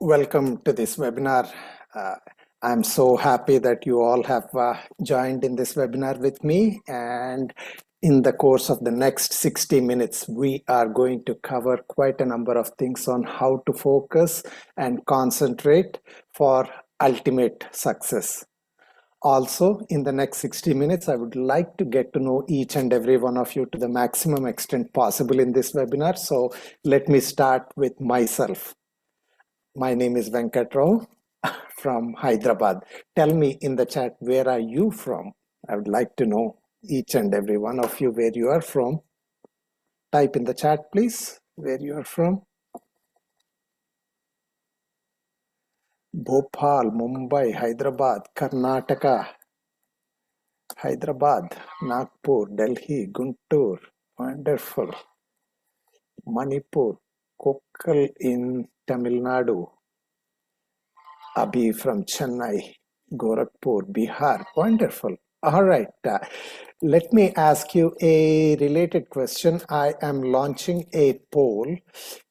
Welcome to this webinar. Uh, I'm so happy that you all have joined in this webinar with me. And in the course of the next 60 minutes, we are going to cover quite a number of things on how to focus and concentrate for ultimate success. Also, in the next 60 minutes, I would like to get to know each and every one of you to the maximum extent possible in this webinar. So let me start with myself. My name is Venkat Rao from Hyderabad. Tell me in the chat, where are you from? I would like to know each and every one of you where you are from. Type in the chat, please, where you are from. Bhopal, Mumbai, Hyderabad, Karnataka, Hyderabad, Nagpur, Delhi, Guntur. Wonderful. Manipur, Kokkal in Tamil Nadu. Abhi from Chennai, Gorakhpur, Bihar. Wonderful. All right. Let me ask you a related question. I am launching a poll.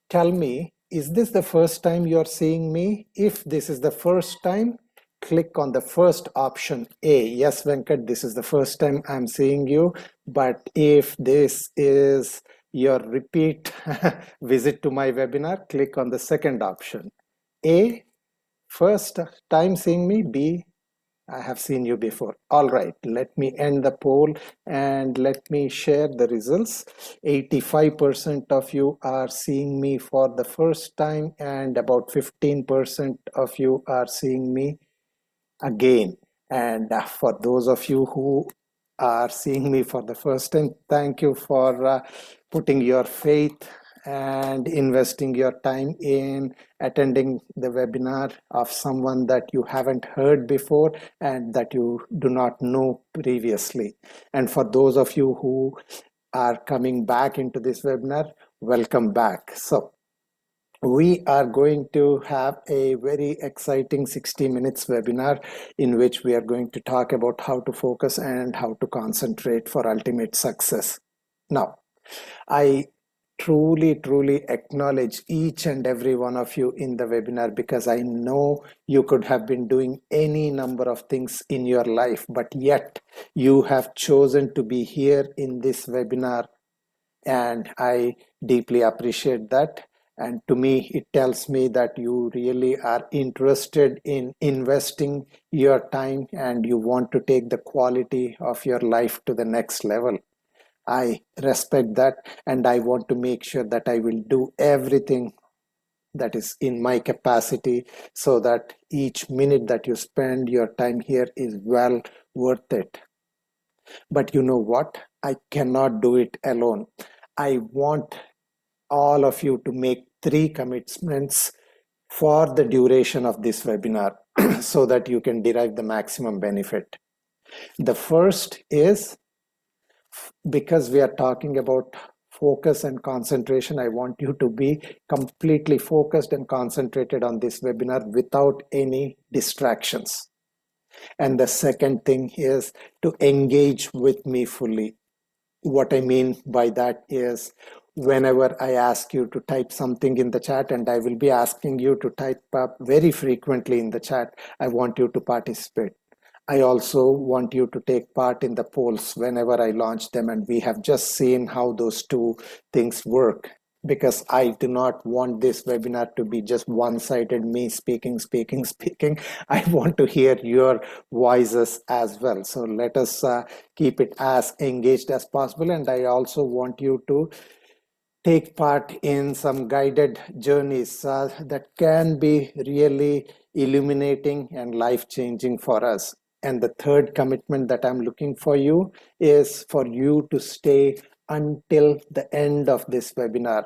Tell me, is this the first time you're seeing me? If this is the first time, click on the first option A. Yes, Venkat, this is the first time I'm seeing you. But if this is your repeat visit to my webinar, click on the second option. A, first time seeing me. B, I have seen you before. All right, let me end the poll and let me share the results. 85% of you are seeing me for the first time and about 15% of you are seeing me again. And for those of you who are seeing me for the first time, thank you for putting your faith and investing your time in attending the webinar of someone that you haven't heard before and that you do not know previously. And for those of you who are coming back into this webinar, welcome back. So we are going to have a very exciting 60 minutes webinar in which we are going to talk about how to focus and how to concentrate for ultimate success. Now, I truly acknowledge each and every one of you in the webinar because I know you could have been doing any number of things in your life, but yet you have chosen to be here in this webinar, and I deeply appreciate that. And to me, it tells me that you really are interested in investing your time and you want to take the quality of your life to the next level. I respect that, and I want to make sure that I will do everything that is in my capacity so that each minute that you spend your time here is well worth it. But you know what? I cannot do it alone. I want all of you to make 3 commitments for the duration of this webinar so that you can derive the maximum benefit. The first is, because we are talking about focus and concentration, I want you to be completely focused and concentrated on this webinar without any distractions. And the second thing is to engage with me fully. What I mean by that is, whenever I ask you to type something in the chat, and I will be asking you to type up very frequently in the chat, I want you to participate. I also want you to take part in the polls whenever I launch them, and we have just seen how those two things work. Because I do not want this webinar to be just one-sided, me speaking. I want to hear your voices as well. So let us keep it as engaged as possible. And I also want you to take part in some guided journeys that can be really illuminating and life-changing for us. And the third commitment that I'm looking for you is for you to stay until the end of this webinar.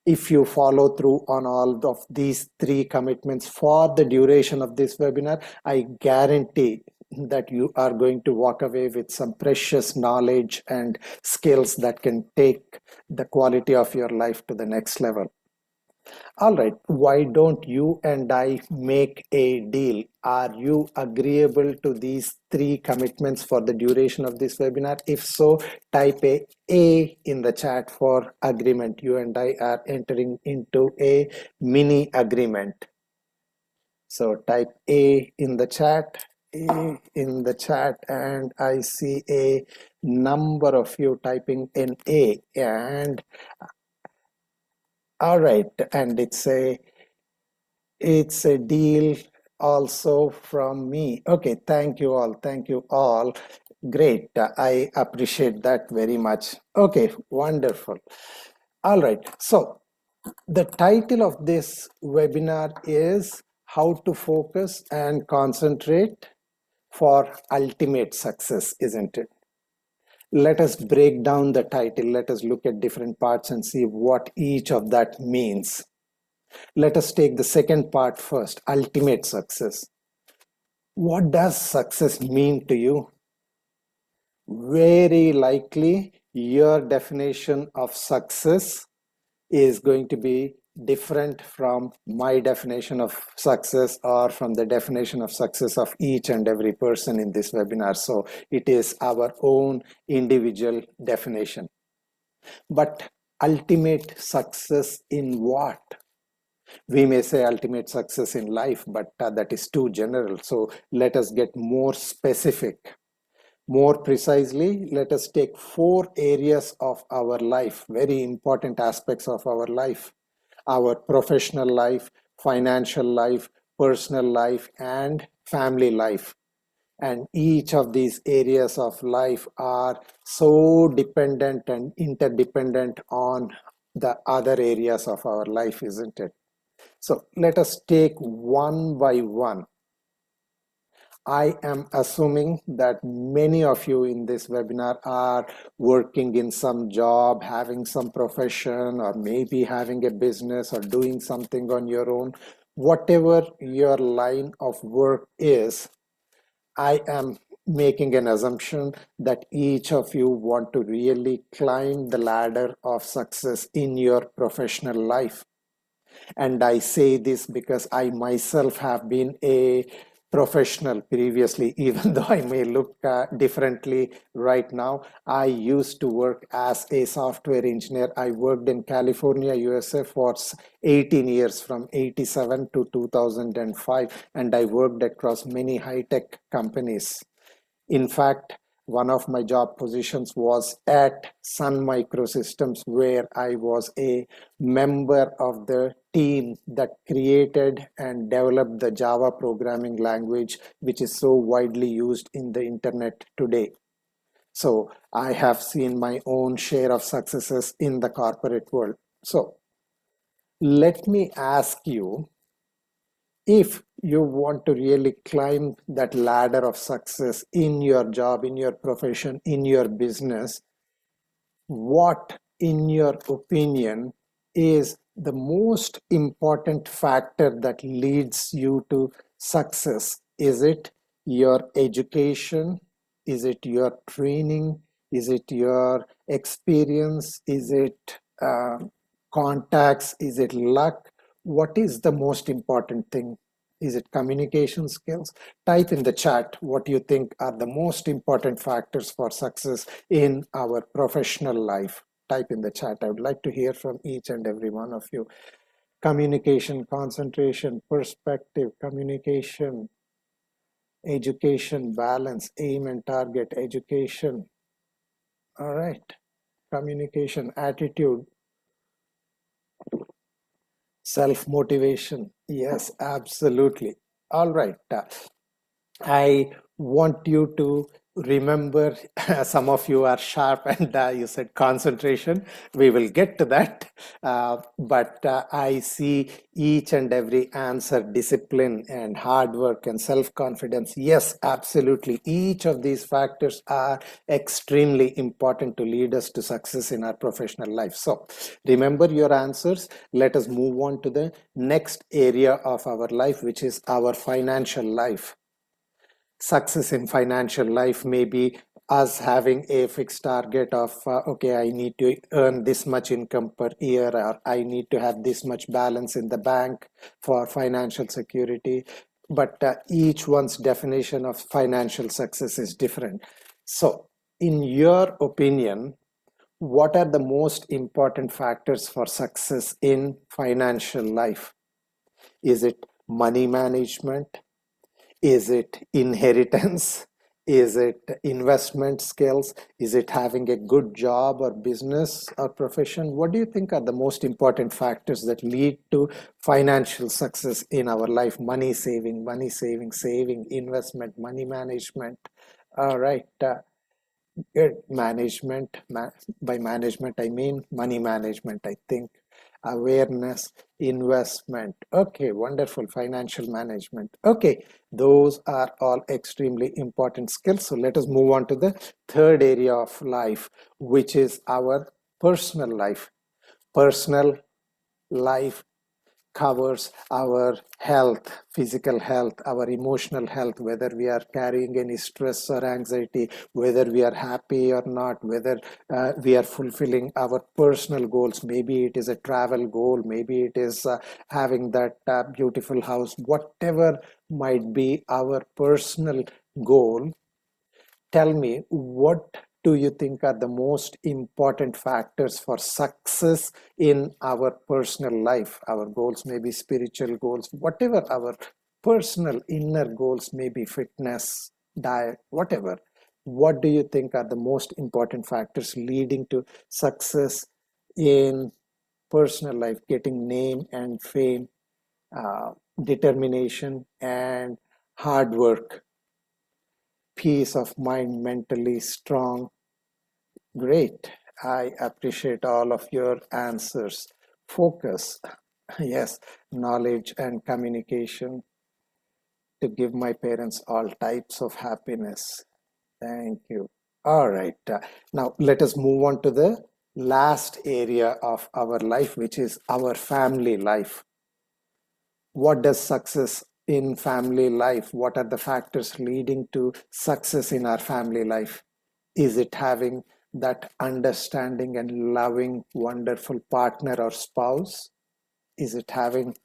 If you follow through on all of these 3 commitments for the duration of this webinar, I guarantee that you are going to walk away with some precious knowledge and skills that can take the quality of your life to the next level. All right, why don't you and I make a deal? Are you agreeable to these three commitments for the duration of this webinar? If so, type A in the chat for agreement. You and I are entering into a mini agreement. So type A in the chat, A in the chat, and I see a number of you typing in A. And all right, and it's a deal also from me. Okay, thank you all. Thank you all. Great. I appreciate that very much. Okay, wonderful. All right. So the title of this webinar is How to Focus and Concentrate for Ultimate Success, isn't it? Let us break down the title. Let us look at different parts and see what each of that means. Let us take the second part first, ultimate success. What does success mean to you? Very likely, your definition of success is going to be different from my definition of success or from the definition of success of each and every person in this webinar. So it is our own individual definition. But ultimate success in what? We may say ultimate success in life, but that is too general. So let us get more specific. More precisely, let us take 4 areas of our life, very important aspects of our life: our professional life, financial life, personal life, and family life. And each of these areas of life are so dependent and interdependent on the other areas of our life, isn't it? So let us take one by one. I am assuming that many of you in this webinar are working in some job, having some profession, or maybe having a business or doing something on your own. Whatever your line of work is, I am making an assumption that each of you want to really climb the ladder of success in your professional life. And I say this because I myself have been a professional previously, even though I may look differently right now. I used to work as a software engineer. I worked in California, USA for 18 years, from 87 to 2005, and I worked across many high-tech companies. In fact, one of my job positions was at Sun Microsystems, where I was a member of the team that created and developed the Java programming language, which is so widely used in the internet today. So I have seen my own share of successes in the corporate world. So let me ask you, if you want to really climb that ladder of success in your job, in your profession, in your business, what, in your opinion, is the most important factor that leads you to success? Is it your education? Is it your training? Is it your experience? Is it contacts? Is it luck? What is the most important thing? Is it communication skills? Type in the chat what you think are the most important factors for success in our professional life. Type in the chat. I would like to hear from each and every one of you. Communication, concentration, perspective, communication, education, balance, aim and target, education. All right. Communication, attitude, self-motivation. Yes, absolutely. All right. I want you to remember, some of you are sharp and you said concentration. We will get to that. But I see each and every answer: discipline and hard work and self-confidence. Yes, absolutely. Each of these factors are extremely important to lead us to success in our professional life. So remember your answers. Let us move on to the next area of our life, which is our financial life. Success in financial life may be us having a fixed target of, okay, I need to earn this much income per year, or I need to have this much balance in the bank for financial security. But each one's definition of financial success is different. So, in your opinion, what are the most important factors for success in financial life? Is it money management? Is it inheritance? Is it investment skills? Is it having a good job or business or profession? What do you think are the most important factors that lead to financial success in our life? Money saving, saving, investment, money management. All right. Good management. By management, I mean money management, I think. Awareness, investment. Okay, wonderful. Financial management. Okay, those are all extremely important skills. So let us move on to the third area of life, which is our personal life. Personal life covers our health, physical health, our emotional health, whether we are carrying any stress or anxiety, whether we are happy or not, whether we are fulfilling our personal goals. Maybe it is a travel goal, maybe it is having that beautiful house, whatever might be our personal goal. Tell me, what do you think are the most important factors for success in our personal life? Our goals may be spiritual goals, whatever our personal inner goals may be, fitness, diet, whatever. What do you think are the most important factors leading to success in personal life, getting name and fame, uh, determination, and hard work? Peace of mind, mentally strong. Great. I appreciate all of your answers. Focus. Yes, knowledge and communication to give my parents all types of happiness. Thank you. All right. Now let us move on to the last area of our life, which is our family life. What does success in family life? What are the factors leading to success in our family life? Is it having that understanding and loving, wonderful partner or spouse? Is it having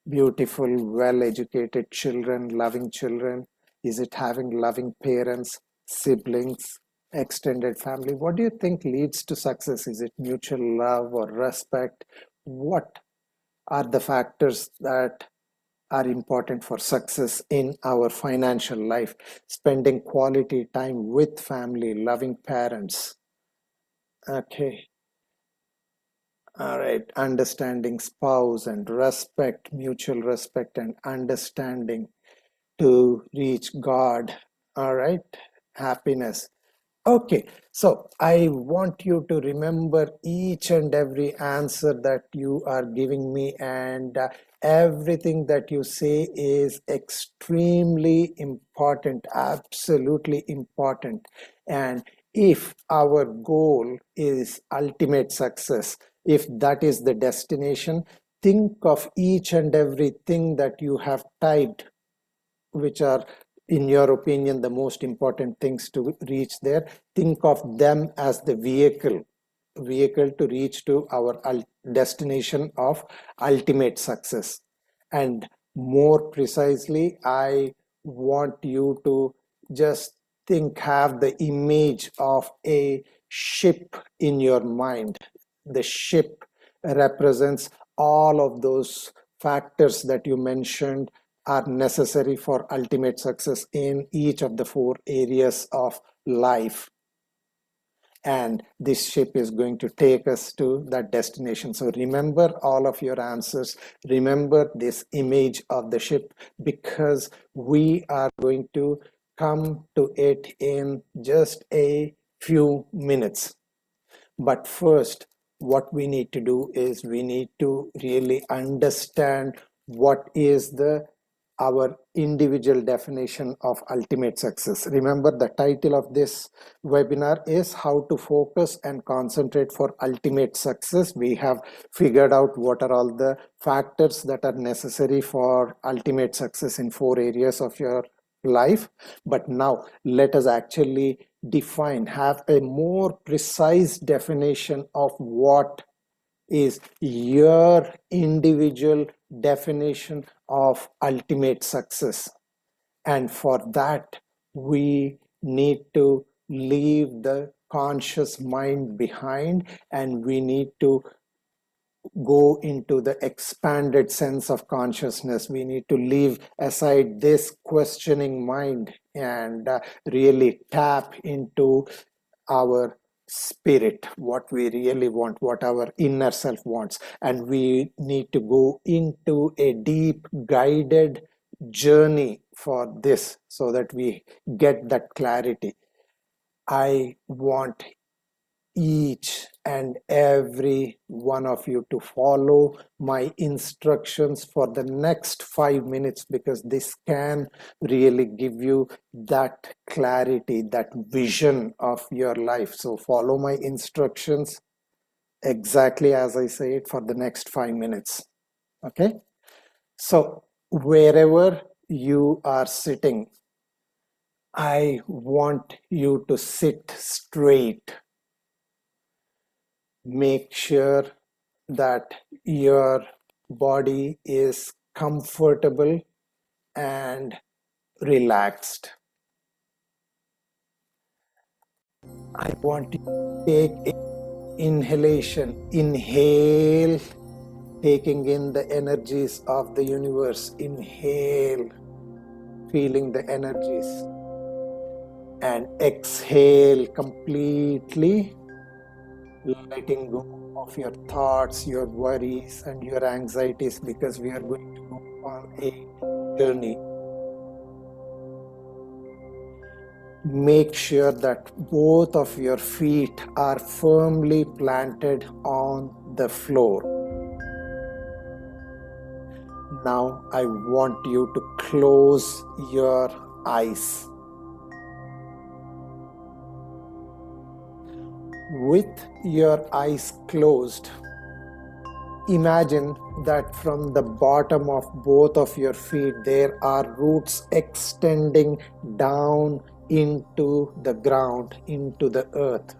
beautiful, well educated children, loving children? Is it having loving parents, siblings, extended family? What do you think leads to success? Is it mutual love or respect? What are the factors that are important for success in our financial life? Spending quality time with family, loving parents. Okay. All right. Understanding spouse and respect, mutual respect and understanding to reach God. All right. Happiness. Okay, so I want you to remember each and every answer that you are giving me, and everything that you say is extremely important, absolutely important. And if our goal is ultimate success, if that is the destination, think of each and everything that you have typed, which are, in your opinion, the most important things to reach there. Think of them as the vehicle to reach to our destination of ultimate success. And more precisely, I want you to just have the image of a ship in your mind. The ship represents all of those factors that you mentioned are necessary for ultimate success in each of the four areas of life. And this ship is going to take us to that destination. So remember all of your answers. Remember this image of the ship, because we are going to come to it in just a few minutes. But first, what we need to do is we need to really understand what is our individual definition of ultimate success. Remember, the title of this webinar is How to Focus and Concentrate for Ultimate Success. We have figured out what are all the factors that are necessary for ultimate success in four areas of your life. But now let us actually have a more precise definition of what is your individual definition of ultimate success. And for that, we need to leave the conscious mind behind, and we need to go into the expanded sense of consciousness. We need to leave aside this questioning mind and really tap into our spirit, what we really want, what our inner self wants. And we need to go into a deep guided journey for this so that we get that clarity. I want each and every one of you to follow my instructions for the next 5 minutes, because this can really give you that clarity, that vision of your life. So follow my instructions exactly as I say it for the next 5 minutes. Okay? So wherever you are sitting, I want you to sit straight. Make sure that your body is comfortable and relaxed. I want you to take an inhalation. Inhale, taking in the energies of the universe. Inhale, feeling the energies. And exhale completely, letting go of your thoughts, your worries, and your anxieties, because we are going to go on a journey. Make sure that both of your feet are firmly planted on the floor. Now I want you to close your eyes. With your eyes closed, imagine that from the bottom of both of your feet there are roots extending down into the ground, into the earth.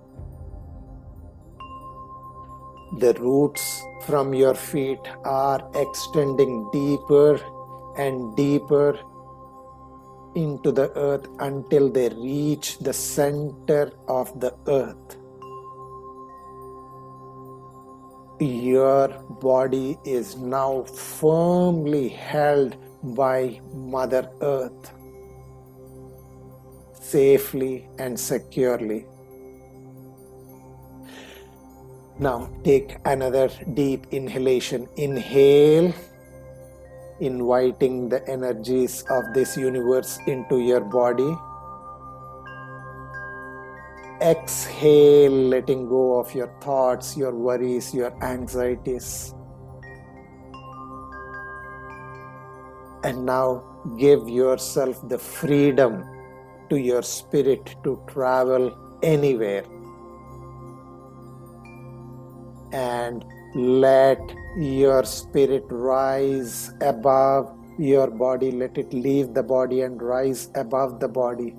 The roots from your feet are extending deeper and deeper into the earth until they reach the center of the earth. Your body is now firmly held by Mother Earth, safely and securely. Now take another deep inhalation. Inhale, inviting the energies of this universe into your body. Exhale, letting go of your thoughts, your worries, your anxieties. And now give yourself the freedom to your spirit to travel anywhere. And let your spirit rise above your body. Let it leave the body and rise above the body.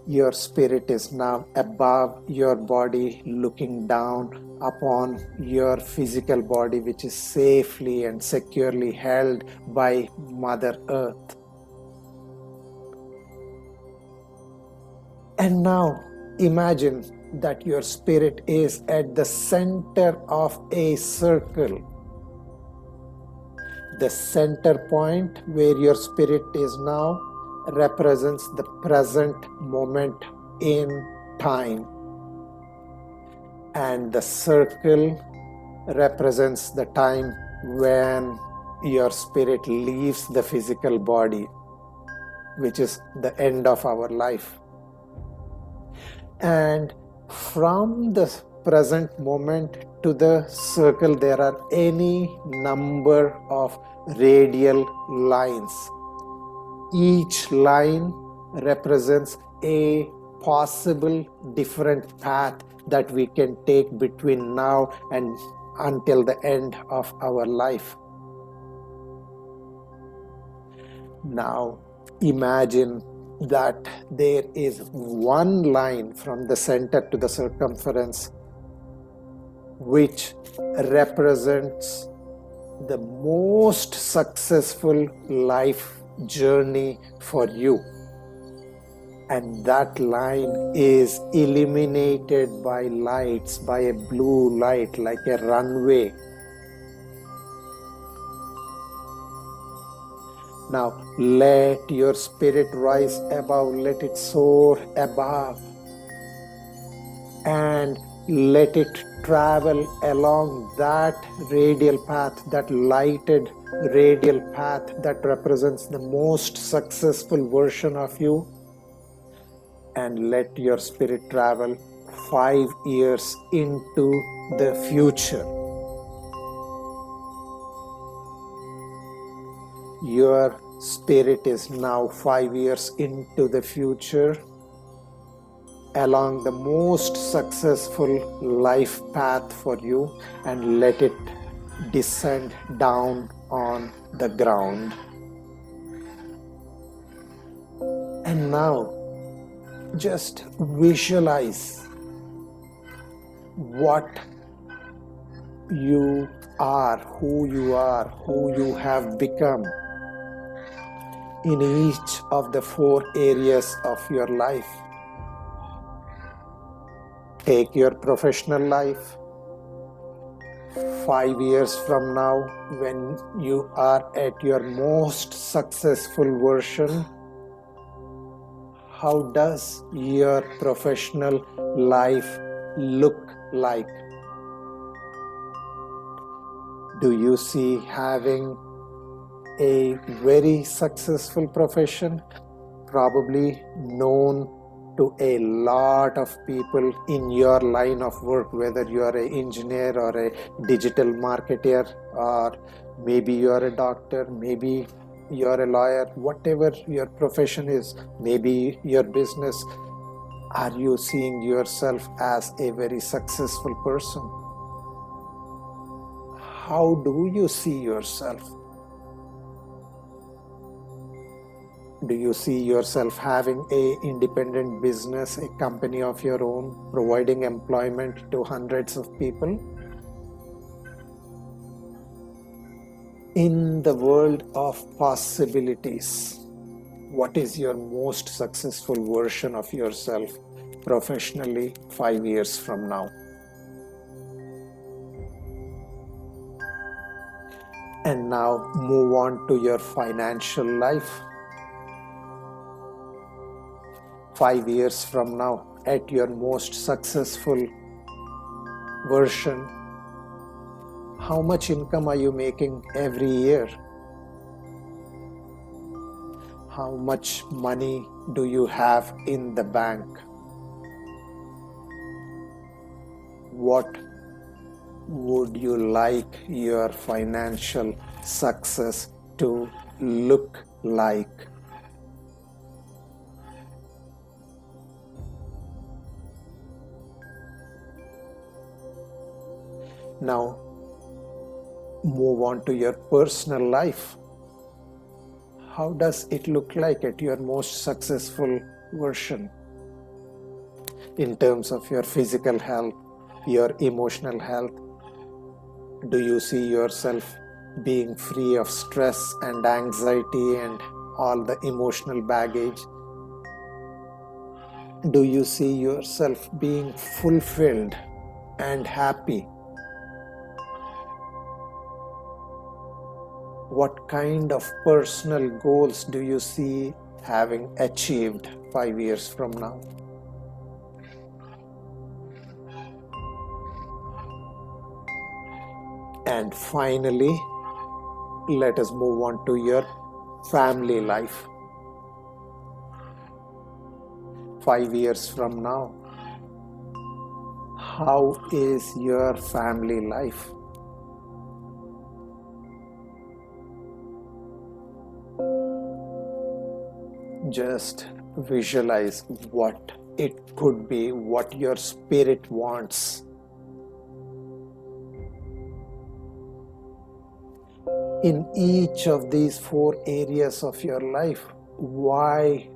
Your spirit is now above your body, looking down upon your physical body, which is safely and securely held by Mother Earth. And now imagine that your spirit is at the center of a circle. The center point where your spirit is now represents the present moment in time, and the circle represents the time when your spirit leaves the physical body, which is the end of our life. And from the present moment to the circle, there are any number of radial lines. Each line represents a possible different path that we can take between now and until the end of our life. Now imagine that there is one line from the center to the circumference which represents the most successful life journey for you, and that line is illuminated by lights, by a blue light like a runway. Now let your spirit rise above, let it soar above, and let it travel along that radial path, that lighted radial path that represents the most successful version of you, and let your spirit travel 5 years into the future. Your spirit is now 5 years into the future along the most successful life path for you, and let it descend down on the ground. And now just visualize what you are, who you have become in each of the 4 areas of your life. Take your professional life. 5 years from now, when you are at your most successful version, how does your professional life look like? Do you see having a very successful profession, probably known to a lot of people in your line of work, whether you are an engineer or a digital marketer, or maybe you are a doctor, maybe you are a lawyer, whatever your profession is, maybe your business. Are you seeing yourself as a very successful person? How do you see yourself? Do you see yourself having an independent business, a company of your own, providing employment to hundreds of people? In the world of possibilities, what is your most successful version of yourself professionally 5 years from now? And now move on to your financial life. 5 years from now, at your most successful version, how much income are you making every year? How much money do you have in the bank? What would you like your financial success to look like? Now, move on to your personal life. How does it look like at your most successful version? In terms of your physical health, your emotional health, do you see yourself being free of stress and anxiety and all the emotional baggage? Do you see yourself being fulfilled and happy? What kind of personal goals do you see having achieved 5 years from now? And finally, let us move on to your family life. 5 years from now, how is your family life? Just visualize what it could be, what your spirit wants. in each of these four areas of your life, why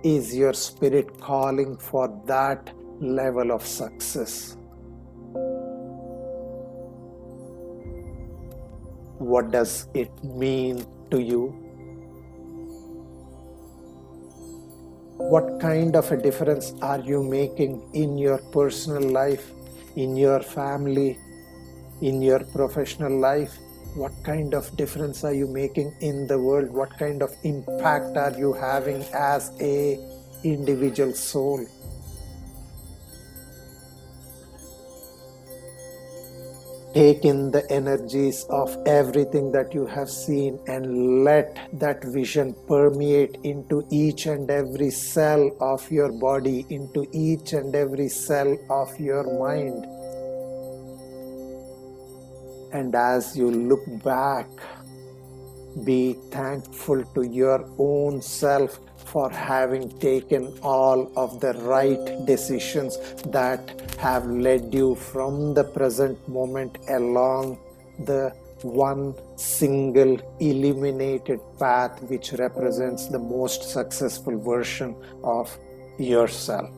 is your spirit calling for that level of success? What does it mean to you? What kind of a difference are you making in your personal life, in your family, in your professional life? What kind of difference are you making in the world? What kind of impact are you having as a individual soul? Take in the energies of everything that you have seen and let that vision permeate into each and every cell of your body, into each and every cell of your mind. And as you look back, be thankful to your own self for having taken all of the right decisions that have led you from the present moment along the one single illuminated path which represents the most successful version of yourself.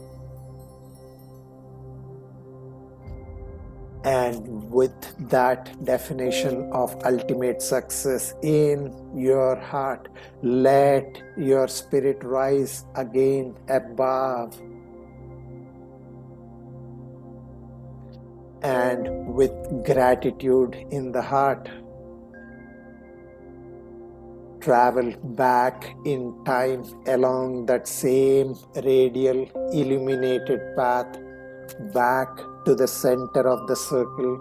And with that definition of ultimate success in your heart, let your spirit rise again above. And with gratitude in the heart, travel back in time along that same radial illuminated path back to the center of the circle.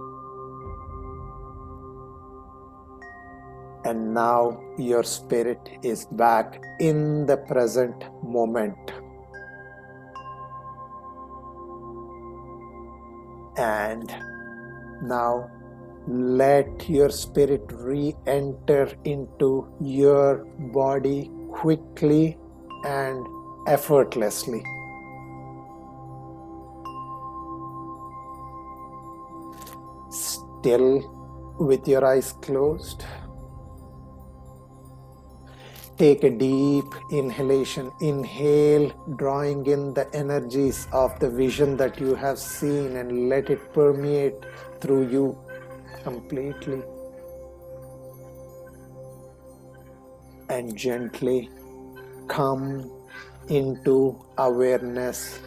And now your spirit is back in the present moment. And now let your spirit re-enter into your body quickly and effortlessly. Still with your eyes closed, take a deep inhalation. Inhale, drawing in the energies of the vision that you have seen, and let it permeate through you completely. And gently come into awareness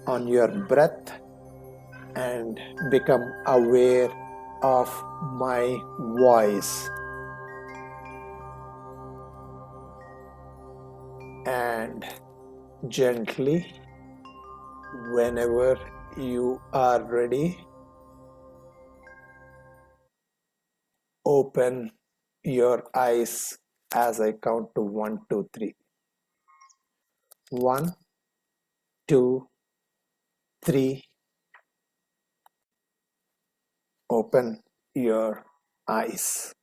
on your breath and become aware of my voice. And gently, whenever you are ready, open your eyes as I count to 1, 2, 3. 1, 2, 3. Open your eyes.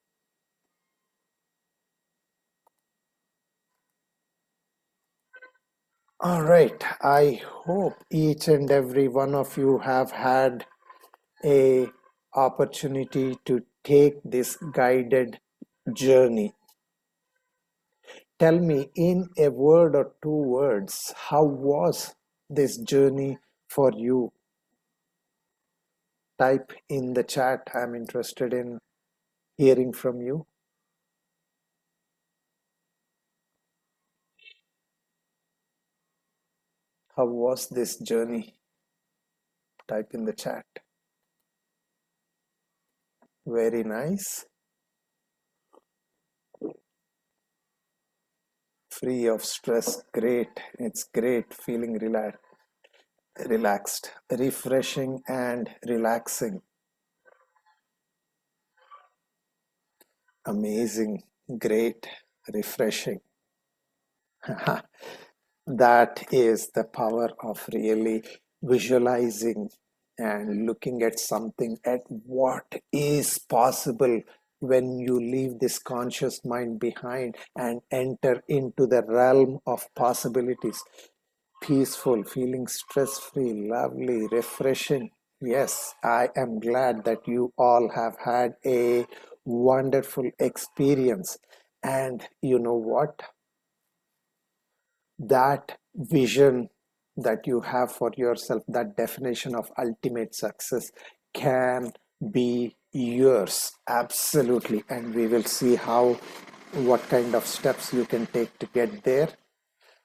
All right. I hope each and every one of you have had a opportunity to take this guided journey. Tell me in a word or two words, how was this journey for you? Type in the chat. I'm interested in hearing from you. How was this journey? Type in the chat. Very nice. Free of stress. Great. It's great feeling relaxed, refreshing and relaxing. Amazing, great, refreshing. That is the power of really visualizing and looking at something at what is possible when you leave this conscious mind behind and enter into the realm of possibilities. Peaceful, feeling stress-free, lovely, refreshing. Yes, I am glad that you all have had a wonderful experience. And you know what? That vision that you have for yourself, that definition of ultimate success can be yours. Absolutely. And we will see how, what kind of steps you can take to get there.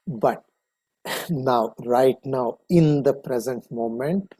But now, right now, in the present moment,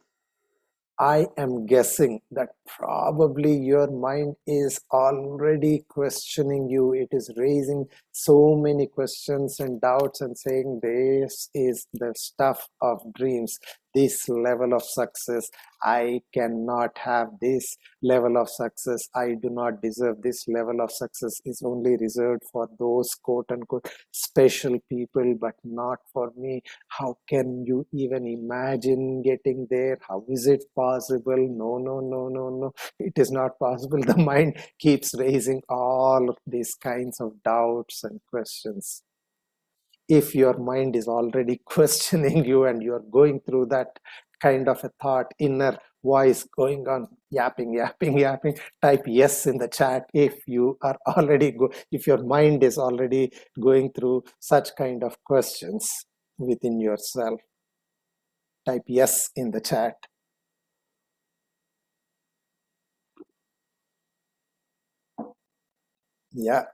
I am guessing that probably your mind is already questioning you. It is raising so many questions and doubts and saying, this is the stuff of dreams. This level of success, I cannot have this level of success. I do not deserve this level of success. Is only reserved for those quote unquote special people, but not for me. How can you even imagine getting there? How is it possible? No, no, no, no, no. It is not possible. The mind keeps raising all of these kinds of doubts and questions. If your mind is already questioning you and you're going through that kind of a thought, inner voice going on, yapping, yapping, yapping, type yes in the chat if you are already if your mind is already going through such kind of questions within yourself. Type yes in the chat. Yeah.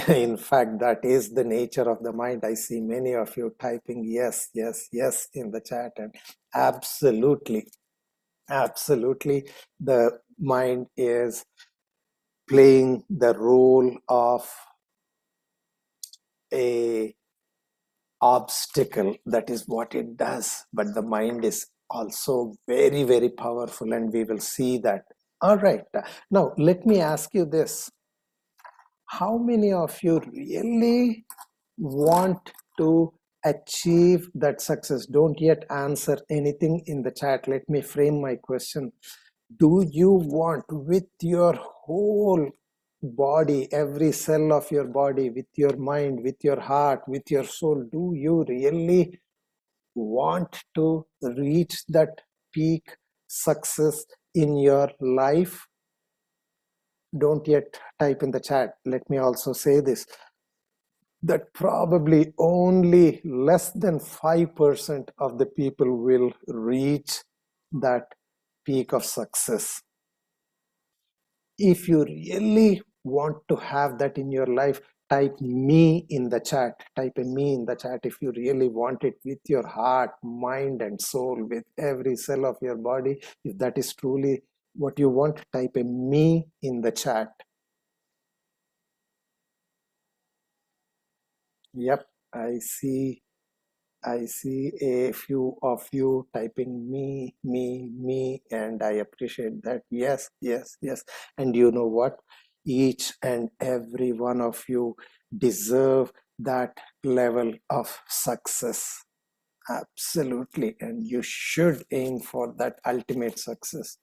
In fact, that is the nature of the mind. I see many of you typing yes, yes, yes in the chat, and absolutely, absolutely, the mind is playing the role of a obstacle. That is what it does. But the mind is also very, very powerful, and we will see that. All right. Now, let me ask you this. How many of you really want to achieve that success? Don't yet answer anything in the chat. Let me frame my question. Do you want, with your whole body, every cell of your body, with your mind, with your heart, with your soul, do you really want to reach that peak success in your life? Don't yet type in the chat. Let me also say this, that probably only less than 5% of the people will reach that peak of success. If you really want to have that in your life, type me in the chat. Type a me in the chat if you really want it with your heart, mind, and soul, with every cell of your body. If that is truly what you want, type a me in the chat. Yep, I see a few of you typing me, and I appreciate that. Yes, yes, yes. And you know what? Each and every one of you deserve that level of success. Absolutely. And you should aim for that ultimate success.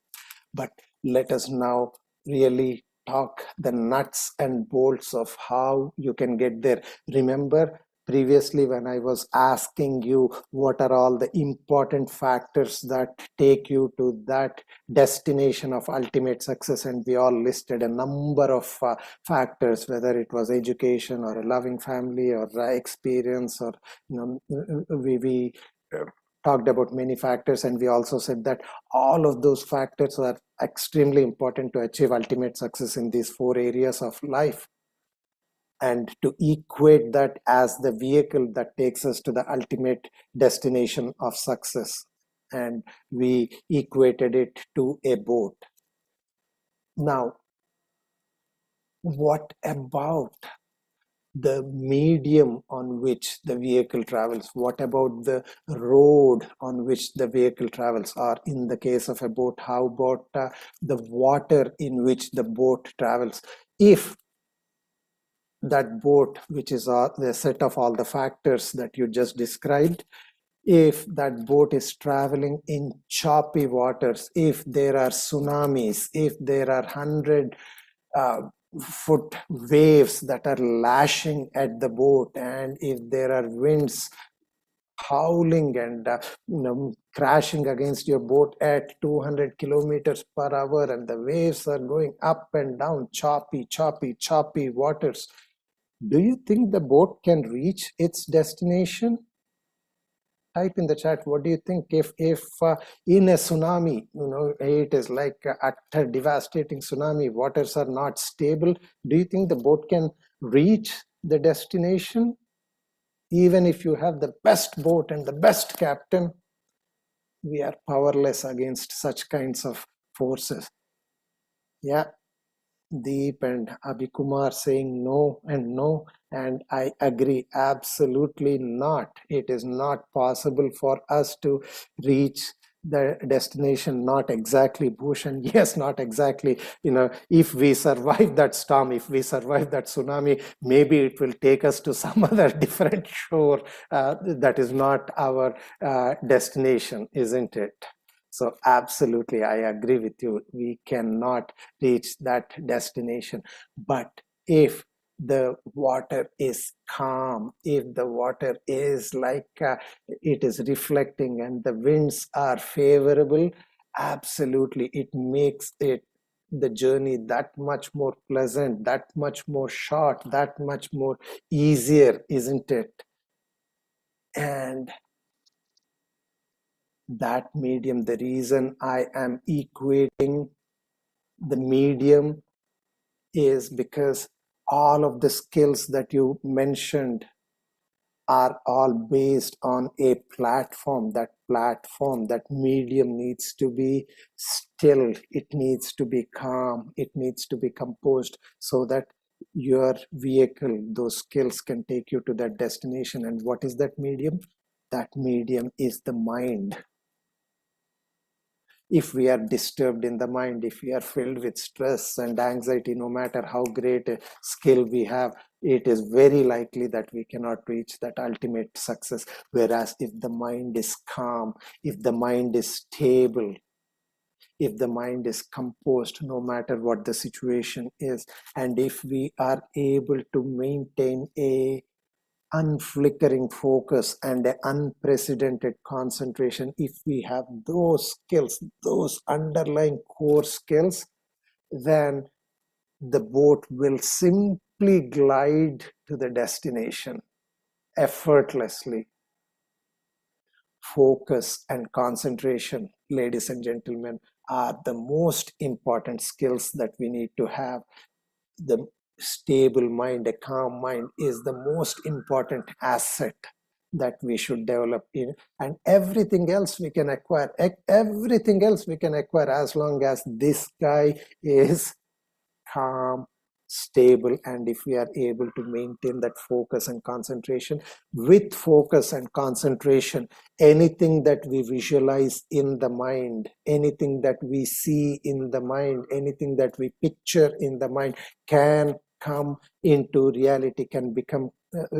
But let us now really talk the nuts and bolts of how you can get there. Remember, previously when I was asking you what are all the important factors that take you to that destination of ultimate success, and we all listed a number of factors, whether it was education or a loving family or experience, or we talked about many factors, and we also said that all of those factors are extremely important to achieve ultimate success in these 4 areas of life, and to equate that as the vehicle that takes us to the ultimate destination of success. And we equated it to a boat. Now, what about the medium on which the vehicle travels? What about the road on which the vehicle travels? Or in the case of a boat, how about the water in which the boat travels? If that boat, which is the set of all the factors that you just described, if that boat is traveling in choppy waters, if there are tsunamis, if there are 100-foot waves that are lashing at the boat, and if there are winds howling and crashing against your boat at 200 kilometers per hour, and the waves are going up and down, choppy waters. Do you think the boat can reach its destination? Type in the chat, what do you think? If in a tsunami, it is like a utter devastating tsunami, waters are not stable, do you think the boat can reach the destination? Even if you have the best boat and the best captain, we are powerless against such kinds of forces. Yeah, Deep and Abhikumar saying no and no, and I agree, absolutely not. It is not possible for us to reach the destination. Not exactly, Bhushan. Yes, not exactly. If we survive that storm, if we survive that tsunami, maybe it will take us to some other different shore. That is not our destination, isn't it? So absolutely, I agree with you. We cannot reach that destination. But if the water is calm, if the water is like it is reflecting and the winds are favorable, absolutely, it makes the journey that much more pleasant, that much more short, that much more easier, isn't it? And that medium, the reason I am equating the medium is because all of the skills that you mentioned are all based on a platform. That medium needs to be still, it needs to be calm, it needs to be composed, so that your vehicle, those skills can take you to that destination. And what is that medium? That medium is the mind. If we are disturbed in the mind, if we are filled with stress and anxiety, no matter how great a skill we have, it is very likely that we cannot reach that ultimate success. Whereas if the mind is calm, if the mind is stable, if the mind is composed, no matter what the situation is, and if we are able to maintain a unflickering focus and an unprecedented concentration, if we have those skills, those underlying core skills, then the boat will simply glide to the destination effortlessly. Focus and concentration, ladies and gentlemen, are the most important skills that we need to have. The stable mind, a calm mind, is the most important asset that we should develop in, and everything else we can acquire. Everything else we can acquire as long as this guy is calm, stable, and if we are able to maintain that focus and concentration. With focus and concentration, anything that we visualize in the mind, anything that we see in the mind, anything that we picture in the mind can come into reality, can become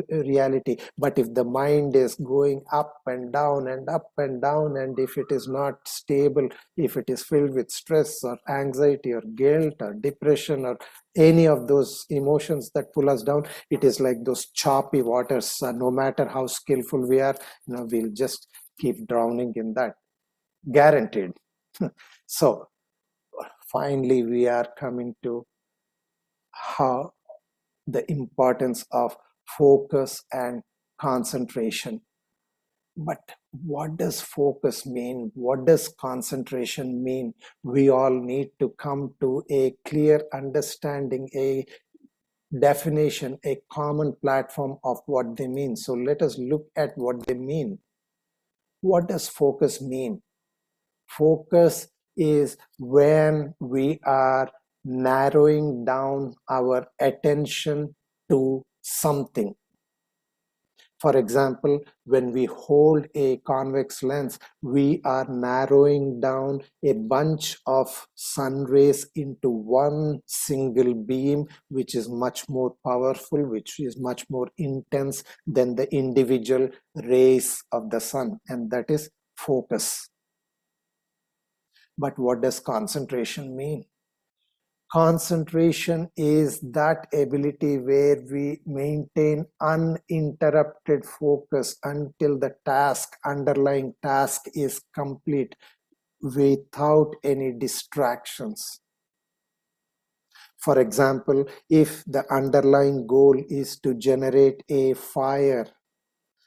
reality. But if the mind is going up and down and up and down, and if it is not stable, if it is filled with stress or anxiety or guilt or depression or any of those emotions that pull us down, it is like those choppy waters. No matter how skillful we are, we'll just keep drowning in that, guaranteed. So finally, we are coming to how the importance of focus and concentration. But what does focus mean? What does concentration mean? We all need to come to a clear understanding, a definition, a common platform of what they mean. So let us look at what they mean. What does focus mean? Focus is when we are narrowing down our attention to something. For example, when we hold a convex lens, we are narrowing down a bunch of sun rays into one single beam, which is much more powerful, which is much more intense than the individual rays of the sun, and that is focus. But what does concentration mean? Concentration is that ability where we maintain uninterrupted focus until the underlying task is complete without any distractions. For example, if the underlying goal is to generate a fire,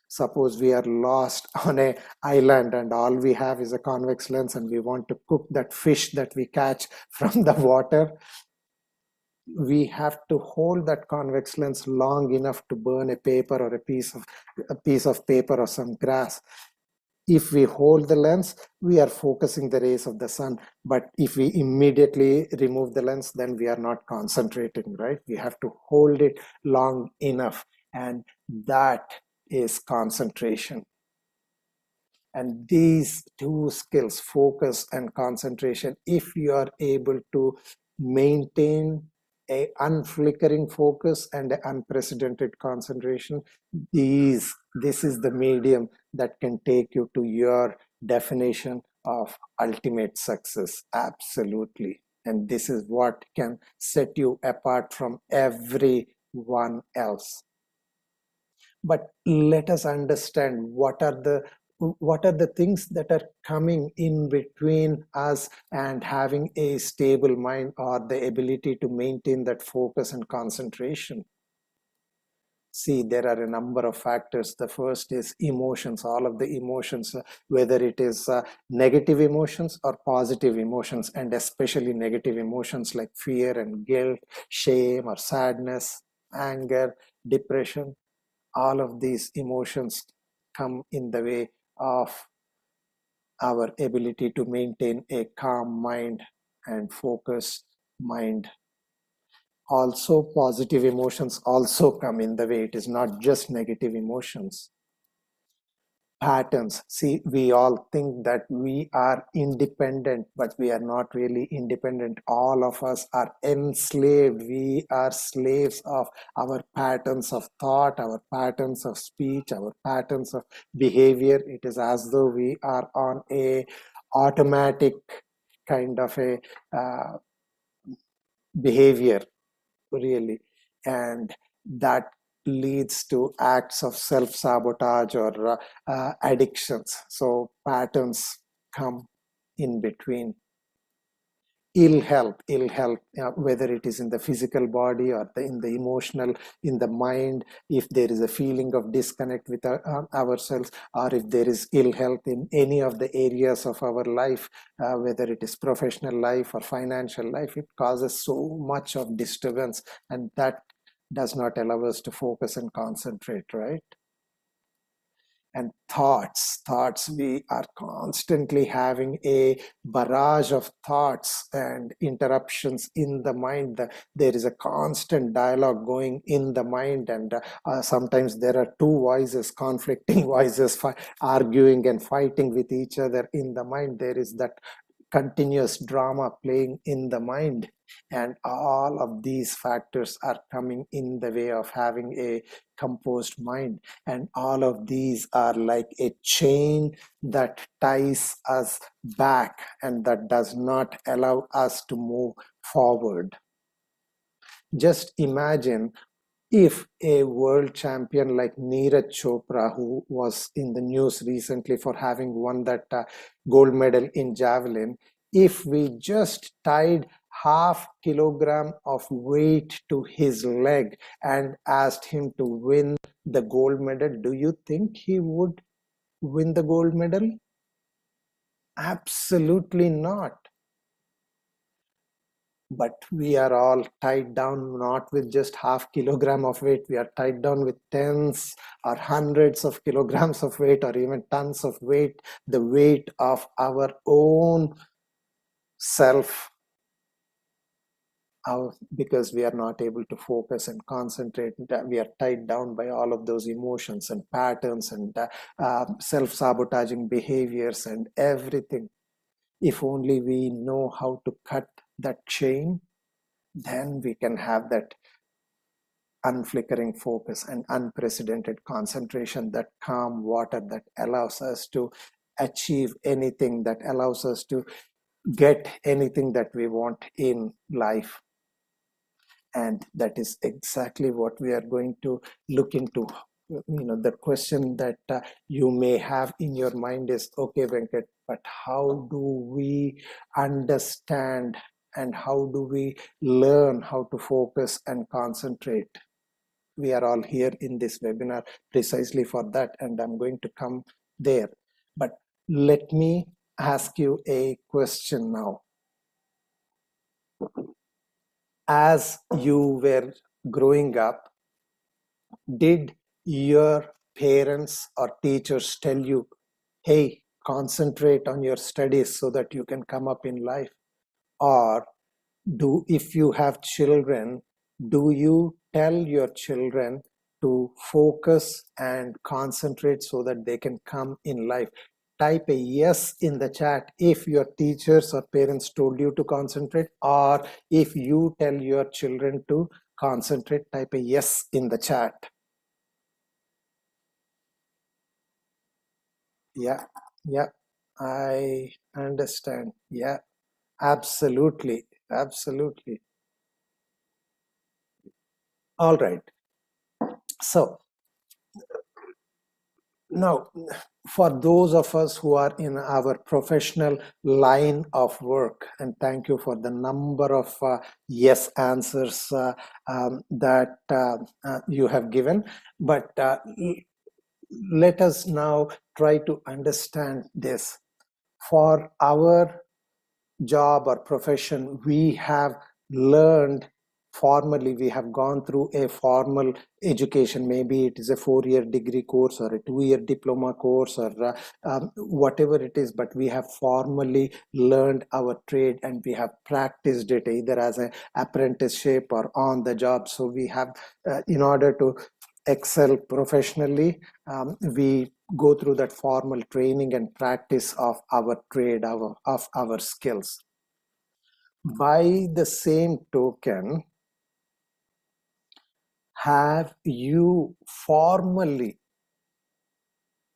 suppose we are lost on an island and all we have is a convex lens and we want to cook that fish that we catch from the water, we have to hold that convex lens long enough to burn a paper or a piece of paper or some grass. If we hold the lens, we are focusing the rays of the sun. But if we immediately remove the lens, then we are not concentrating, right? We have to hold it long enough. And that is concentration. And these two skills, focus and concentration, if you are able to maintain a unflickering focus and an unprecedented concentration, this is the medium that can take you to your definition of ultimate success. Absolutely. And this is what can set you apart from everyone else. But let us understand what are the things that are coming in between us and having a stable mind or the ability to maintain that focus and concentration. See, there are a number of factors. The first is emotions, all of the emotions, whether it is negative emotions or positive emotions, and especially negative emotions like fear and guilt, shame or sadness, anger, depression. All of these emotions come in the way of our ability to maintain a calm mind and focused mind. Also, positive emotions also come in the way. It is not just negative emotions. Patterns. See, we all think that we are independent, but we are not really independent. All of us are enslaved. We are slaves of our patterns of thought, our patterns of speech, our patterns of behavior. It is as though we are on a automatic kind of a behavior, really. And that leads to acts of self-sabotage or addictions. So patterns come in between. Ill health, whether it is in the physical body or in the emotional, in the mind, if there is a feeling of disconnect with ourselves, or if there is ill health in any of the areas of our life, whether it is professional life or financial life, it causes so much of disturbance, and that does not allow us to focus and concentrate, right? And thoughts, we are constantly having a barrage of thoughts and interruptions in the mind. There is a constant dialogue going in the mind, and sometimes there are two voices, conflicting voices, arguing and fighting with each other in the mind. There is that continuous drama playing in the mind, and all of these factors are coming in the way of having a composed mind. And all of these are like a chain that ties us back and that does not allow us to move forward. Just imagine if a world champion like Neeraj Chopra, who was in the news recently for having won that gold medal in javelin, if we just tied half kilogram of weight to his leg and asked him to win the gold medal, do you think he would win the gold medal? Absolutely not. But we are all tied down not with just half kilogram of weight. We are tied down with tens or hundreds of kilograms of weight, or even tons of weight, the weight of our own self, because we are not able to focus and concentrate. We are tied down by all of those emotions and patterns and self-sabotaging behaviors and everything. If only we know how to cut that chain, then we can have that unflickering focus and unprecedented concentration, that calm water that allows us to achieve anything, that allows us to get anything that we want in life. And that is exactly what we are going to look into. The question that you may have in your mind is, okay, Venkat, but how do we understand and how do we learn how to focus and concentrate? We are all here in this webinar precisely for that, and I'm going to come there. But let me ask you a question now. As you were growing up, did your parents or teachers tell you, hey, concentrate on your studies so that you can come up in life? Or if you have children, do you tell your children to focus and concentrate so that they can come in life? Type a yes in the chat if your teachers or parents told you to concentrate, or if you tell your children to concentrate, type a yes in the chat. Yeah, I understand. Yeah, absolutely, absolutely. All right. So now, for those of us who are in our professional line of work, and thank you for the number of yes answers that you have given, but let us now try to understand this. For our job or profession, we have learned formally, we have gone through a formal education. Maybe it is a 4-year degree course or a 2-year diploma course, or whatever it is, but we have formally learned our trade and we have practiced it either as an apprenticeship or on the job. So we have, in order to excel professionally, we go through that formal training and practice of our trade, of our skills. By the same token, have you formally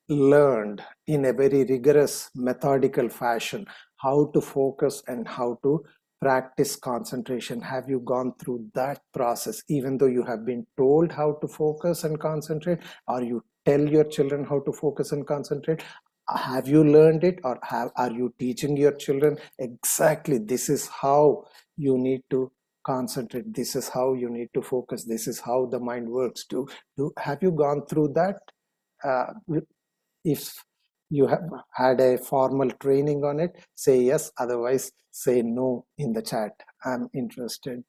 learned in a very rigorous, methodical fashion how to focus and how to practice concentration? Have you gone through that process, even though you have been told how to focus and concentrate, or you tell your children how to focus and concentrate? Have you learned it, or are you teaching your children exactly this is how you need to concentrate, this is how you need to focus, this is how the mind works? Have you gone through that? If you have had a formal training on it, say yes, otherwise say no in the chat. I'm interested.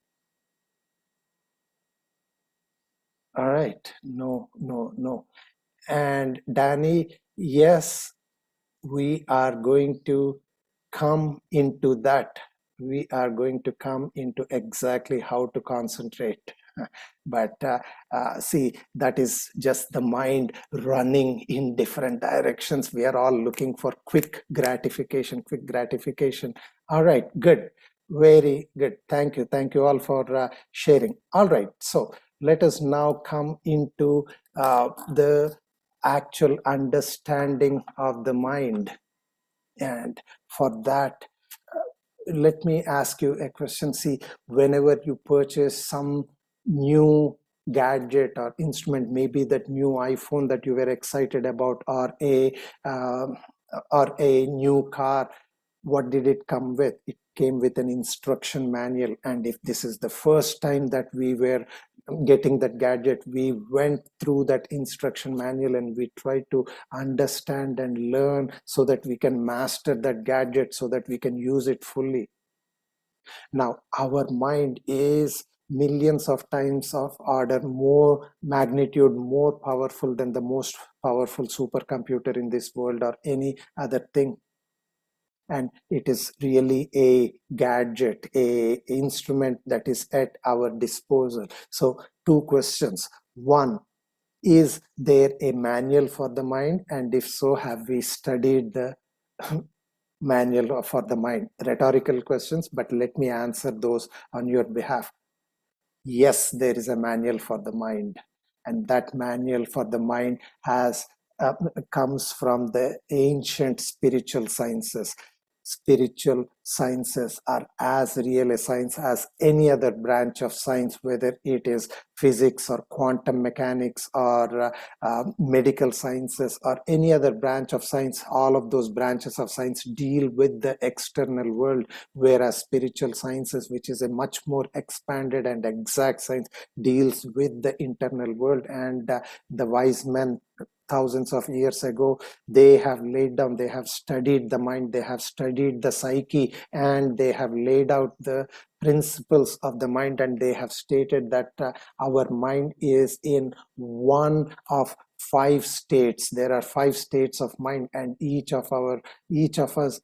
All right, no. And Danny, yes, we are going to come into that. We are going to come into exactly how to concentrate. But see, that is just the mind running in different directions. We are all looking for quick gratification. All right, good. Very good. Thank you. Thank you all for sharing. All right, so let us now come into the actual understanding of the mind. And for that, let me ask you a question. See, whenever you purchase some new gadget or instrument, maybe that new iPhone that you were excited about, or a new car, what did it come with? It came with an instruction manual. And if this is the first time that we were getting that gadget, we went through that instruction manual and we tried to understand and learn so that we can master that gadget, so that we can use it fully. Now, our mind is millions of times of order more magnitude, more powerful than the most powerful supercomputer in this world or any other thing. And it is really a gadget, a instrument that is at our disposal. So 2 questions. One, is there a manual for the mind? And if so, have we studied the manual for the mind? Rhetorical questions, but let me answer those on your behalf. Yes, there is a manual for the mind. And that manual for the mind comes from the ancient spiritual sciences. spiritual sciences are as real a science as any other branch of science, whether it is physics or quantum mechanics or medical sciences or any other branch of science. All of those branches of science deal with the external world, whereas spiritual sciences, which is a much more expanded and exact science, deals with the internal world. And the wise men thousands of years ago, they have laid down, they have studied the mind, they have studied the psyche, and they have laid out the principles of the mind, and they have stated that our mind is in one of five states. There are five states of mind, and each of us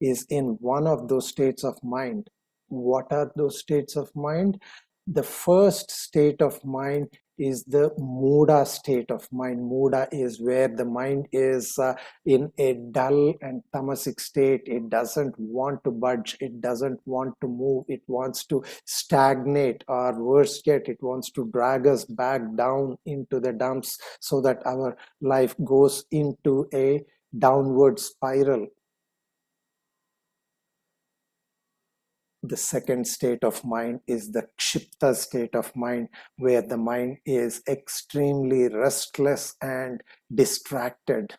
is in one of those states of mind. What are those states of mind? The first state of mind is the Muda state of mind. Muda is where the mind is in a dull and tamasic state. It doesn't want to budge. It doesn't want to move. It wants to stagnate, or worse yet, it wants to drag us back down into the dumps so that our life goes into a downward spiral. The second state of mind is the Kshipta state of mind, where the mind is extremely restless and distracted,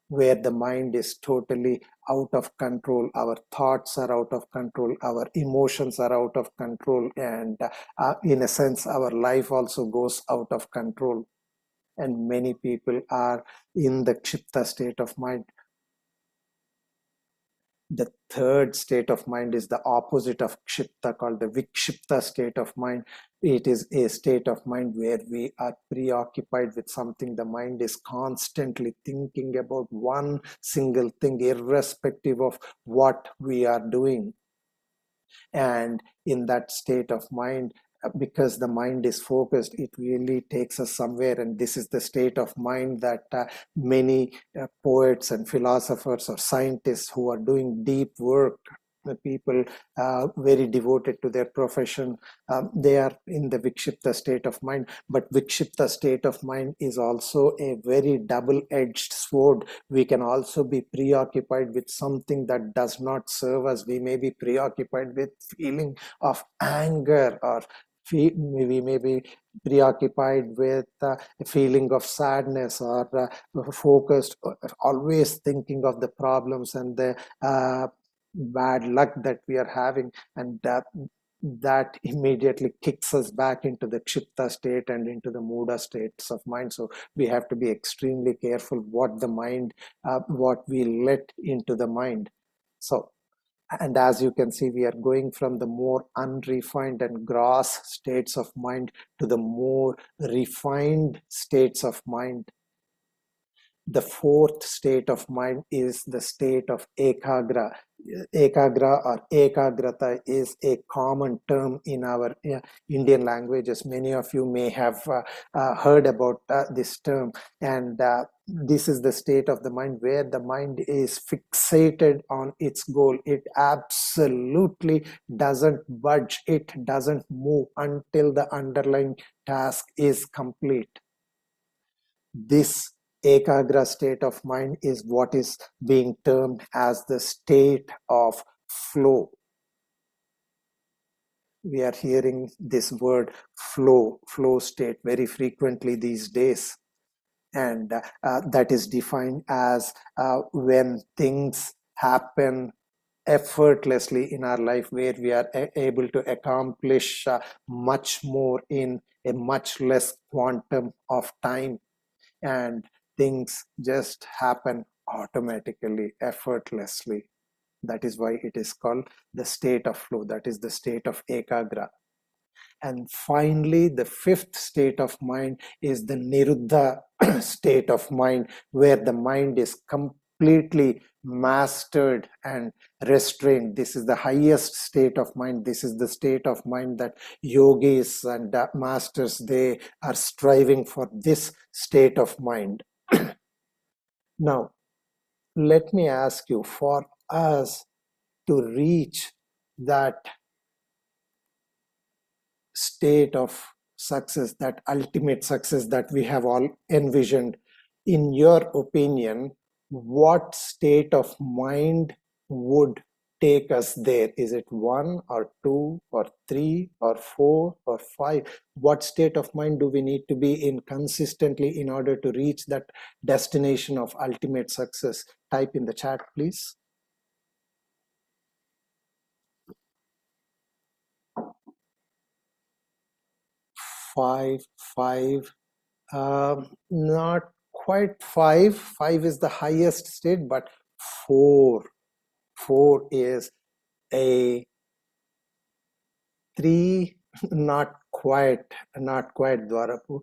where the mind is totally out of control. Our thoughts are out of control, our emotions are out of control, and in a sense, our life also goes out of control. And many people are in the Kshipta state of mind. The third state of mind is the opposite of Kshipta, called the Vikshipta state of mind. It is a state of mind where we are preoccupied with something. The mind is constantly thinking about one single thing, irrespective of what we are doing. And in that state of mind, because the mind is focused, it really takes us somewhere. And this is the state of mind that many poets and philosophers or scientists who are doing deep work, the people very devoted to their profession, they are in the Vikshipta state of mind. But Vikshipta state of mind is also a very double-edged sword. We can also be preoccupied with something that does not serve us. We may be preoccupied with feeling of anger, or we may be preoccupied with a feeling of sadness, or focused, always thinking of the problems and the bad luck that we are having, and that immediately kicks us back into the Kshipta state and into the Muda states of mind. So we have to be extremely careful what we let into the mind. So, and as you can see, we are going from the more unrefined and gross states of mind to the more refined states of mind. The fourth state of mind is the state of Ekagra. Ekagra or Ekagrata is a common term in our Indian languages. Many of you may have heard about this term, and this is the state of the mind where the mind is fixated on its goal. It absolutely doesn't budge, it doesn't move until the underlying task is complete. This Ekagra state of mind is what is being termed as the state of flow. We are hearing this word flow state very frequently these days. And that is defined as when things happen effortlessly in our life, where we are able to accomplish much more in a much less quantum of time, and things just happen automatically, effortlessly. That is why it is called the state of flow. That is the state of Ekagra. And finally, the fifth state of mind is the Niruddha state of mind, where the mind is completely mastered and restrained. This is the highest state of mind. This is the state of mind that yogis and masters, they are striving for this state of mind. Now, let me ask you, for us to reach that state of success, that ultimate success that we have all envisioned, in your opinion, what state of mind would take us there? Is it 1 or 2 or 3 or 4 or 5? What state of mind do we need to be in consistently in order to reach that destination of ultimate success? Type in the chat, please. 5, 5, not quite 5. 5 is the highest state, but 4. 4 is a 3, not quite Dwarapu,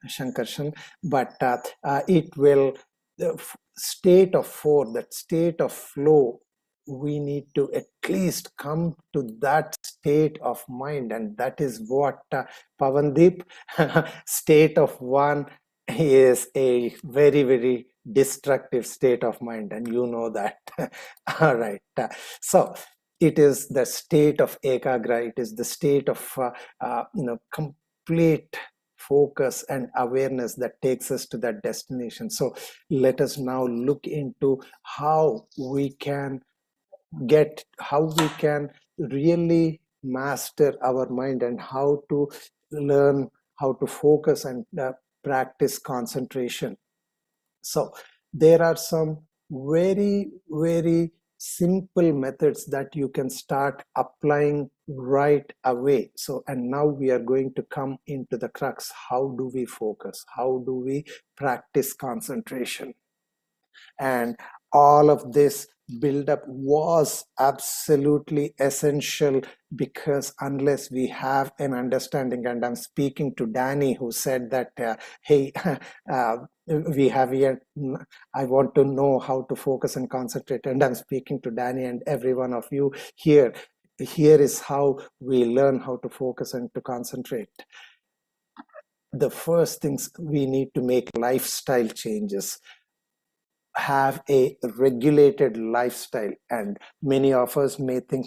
Shankarshan, but it will, the state of 4, that state of flow, we need to at least come to that state of mind, and that is what Pavandeep, state of 1 is a very, very destructive state of mind, and you know that. All right. So it is the state of ekagra, it is the state of complete focus and awareness that takes us to that destination. So let us now look into how we can really master our mind, and how to learn how to focus and practice concentration. So there are some very, very simple methods that you can start applying right away. So, and now we are going to come into the crux. How do we focus? How do we practice concentration? And all of this buildup was absolutely essential, because unless we have an understanding, and I'm speaking to Danny, who said that, hey, we have yet, I want to know how to focus and concentrate, and I'm speaking to Danny and every one of you here. Here is how we learn how to focus and to concentrate. The first things, we need to make lifestyle changes, have a regulated lifestyle. And many of us may think,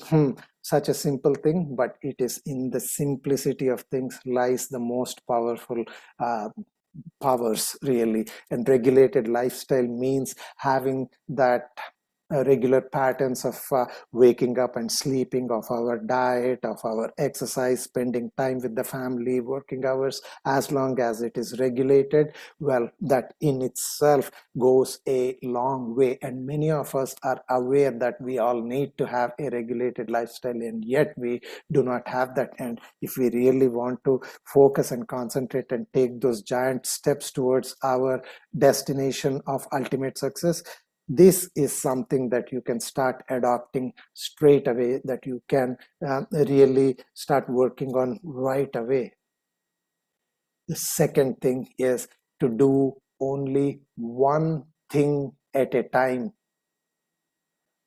such a simple thing, but it is in the simplicity of things lies the most powerful powers, really. And regulated lifestyle means having that regular patterns of waking up and sleeping, of our diet, of our exercise, spending time with the family, working hours, as long as it is regulated, well, that in itself goes a long way. And many of us are aware that we all need to have a regulated lifestyle, and yet we do not have that. And if we really want to focus and concentrate and take those giant steps towards our destination of ultimate success, this is something that you can start adopting straight away, that you can really start working on right away. The second thing is to do only one thing at a time.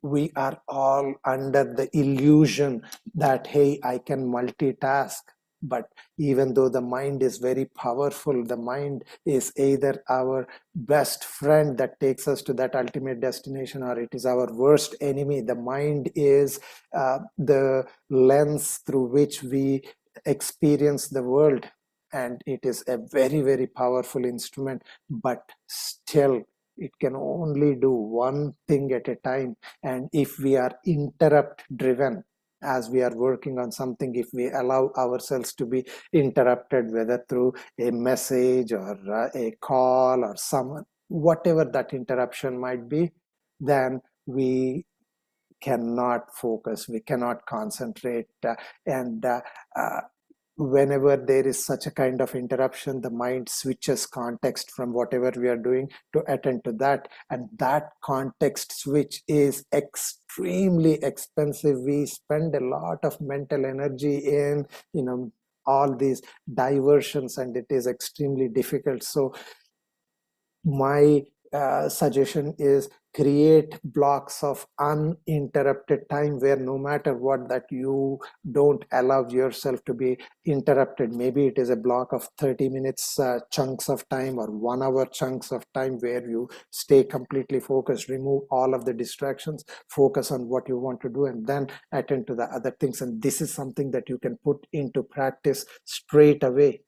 We are all under the illusion that, hey, I can multitask. But even though the mind is very powerful, the mind is either our best friend that takes us to that ultimate destination, or it is our worst enemy. The mind is the lens through which we experience the world. And it is a very, very powerful instrument, but still it can only do one thing at a time. And if we are interrupt driven, as we are working on something, if we allow ourselves to be interrupted, whether through a message or a call or someone, whatever that interruption might be, then we cannot focus, we cannot concentrate. And whenever there is such a kind of interruption, the mind switches context from whatever we are doing to attend to that. And that context switch is extremely expensive. We spend a lot of mental energy in, all these diversions, and it is extremely difficult. So my suggestion is create blocks of uninterrupted time, where no matter what, that you don't allow yourself to be interrupted. Maybe it is a block of 30 minutes chunks of time, or 1 hour chunks of time, where you stay completely focused, remove all of the distractions, focus on what you want to do, and then attend to the other things. And this is something that you can put into practice straight away.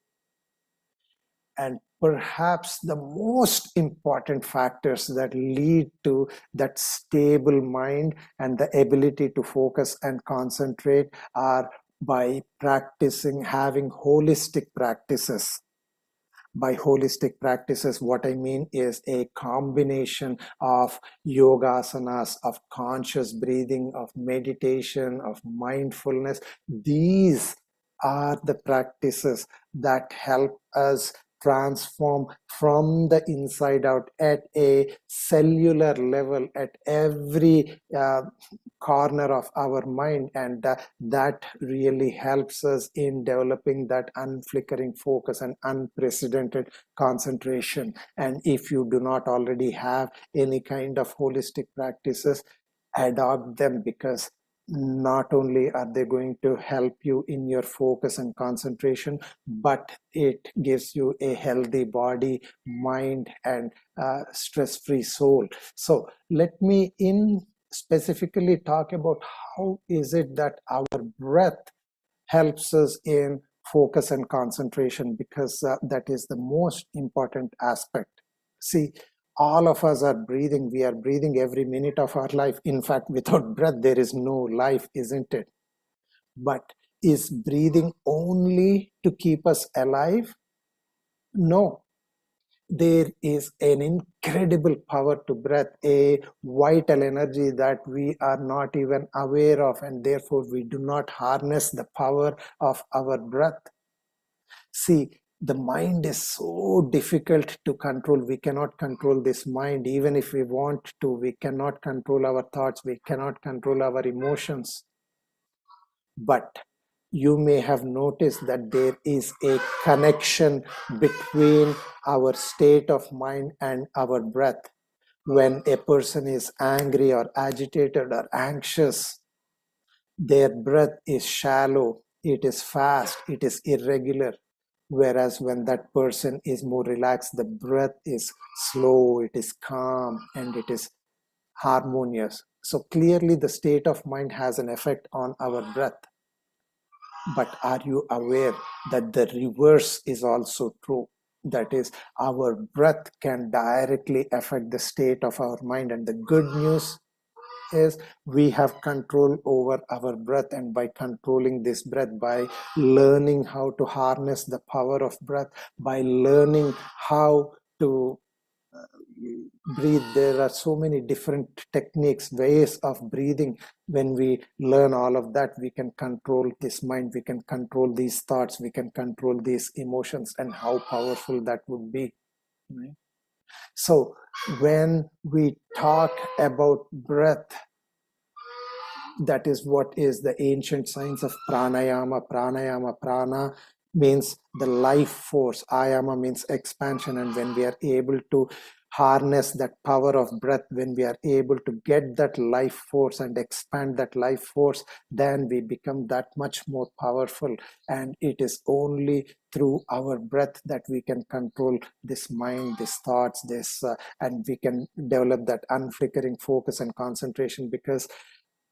And perhaps the most important factors that lead to that stable mind and the ability to focus and concentrate are by practicing, having holistic practices. By holistic practices, what I mean is a combination of yogasanas, of conscious breathing, of meditation, of mindfulness. These are the practices that help us transform from the inside out at a cellular level, at every corner of our mind, and that really helps us in developing that unflickering focus and unprecedented concentration. And if you do not already have any kind of holistic practices, adopt them, because not only are they going to help you in your focus and concentration, but it gives you a healthy body, mind, and stress-free soul. So let me specifically talk about how is it that our breath helps us in focus and concentration, because that is the most important aspect. See, all of us are breathing. We are breathing every minute of our life. In fact, without breath, there is no life, isn't it? But is breathing only to keep us alive? No. There is an incredible power to breath, a vital energy that we are not even aware of, and therefore we do not harness the power of our breath. See, the mind is so difficult to control. We cannot control this mind. Even if we want to, we cannot control our thoughts. We cannot control our emotions. But you may have noticed that there is a connection between our state of mind and our breath. When a person is angry or agitated or anxious, their breath is shallow, it is fast, it is irregular. Whereas when that person is more relaxed, the breath is slow, it is calm, and it is harmonious. So clearly the state of mind has an effect on our breath. But are you aware that the reverse is also true? That is, our breath can directly affect the state of our mind. And the good news is we have control over our breath, and by controlling this breath, by learning how to harness the power of breath, by learning how to breathe, there are so many different techniques, ways of breathing. When we learn all of that, we can control this mind, we can control these thoughts, we can control these emotions, and how powerful that would be, right? So when we talk about breath, that is what is the ancient science of pranayama. Prana means the life force, ayama means expansion. And when we are able to harness that power of breath, when we are able to get that life force and expand that life force, then we become that much more powerful. And it is only through our breath that we can control this mind, these thoughts, and we can develop that unflickering focus and concentration, because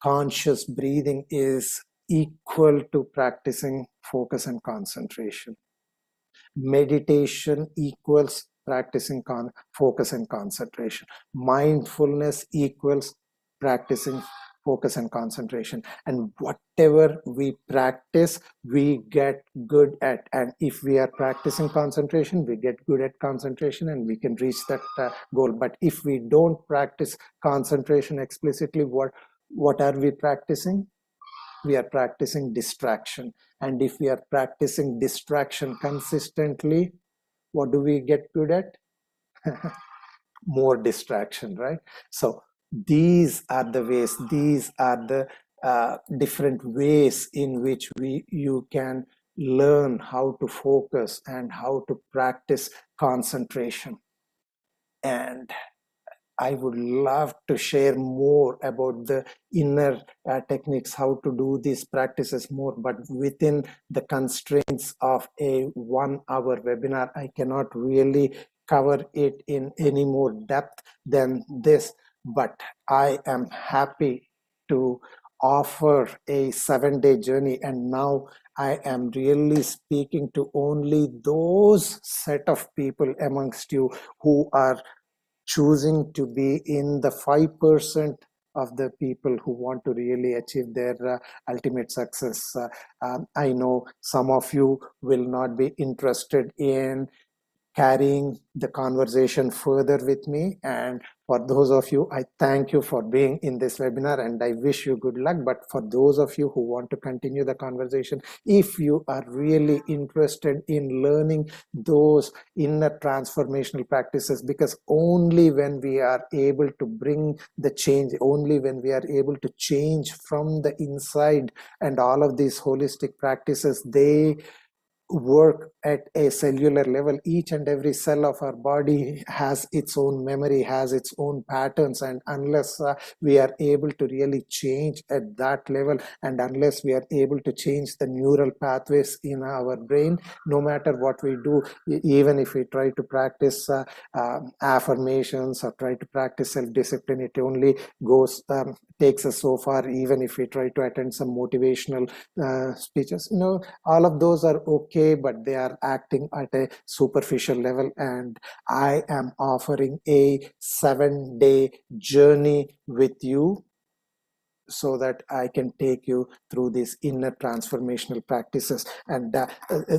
conscious breathing is equal to practicing focus and concentration. Meditation equals practicing focus and concentration. Mindfulness equals practicing focus and concentration. And whatever we practice, we get good at. And if we are practicing concentration, we get good at concentration, and we can reach that goal. But if we don't practice concentration explicitly, what are we practicing? We are practicing distraction. And if we are practicing distraction consistently, what do we get good at? More distraction, right? So these are the ways, these are the different ways in which you can learn how to focus and how to practice concentration. And I would love to share more about the inner techniques, how to do these practices more, but within the constraints of a 1-hour webinar, I cannot really cover it in any more depth than this. But I am happy to offer a 7-day journey. And now I am really speaking to only those set of people amongst you who are choosing to be in the 5% of the people who want to really achieve their ultimate success. I know some of you will not be interested in carrying the conversation further with me. And for those of you, I thank you for being in this webinar and I wish you good luck. But for those of you who want to continue the conversation, if you are really interested in learning those inner transformational practices, because only when we are able to bring the change, only when we are able to change from the inside, and all of these holistic practices, they work at a cellular level. Each and every cell of our body has its own memory, has its own patterns, and unless we are able to really change at that level, and unless we are able to change the neural pathways in our brain, no matter what we do, even if we try to practice affirmations or try to practice self-discipline, it only goes takes us so far. Even if we try to attend some motivational speeches, all of those are okay, but they are acting at a superficial level. And I am offering a 7-day journey with you so that I can take you through these inner transformational practices. And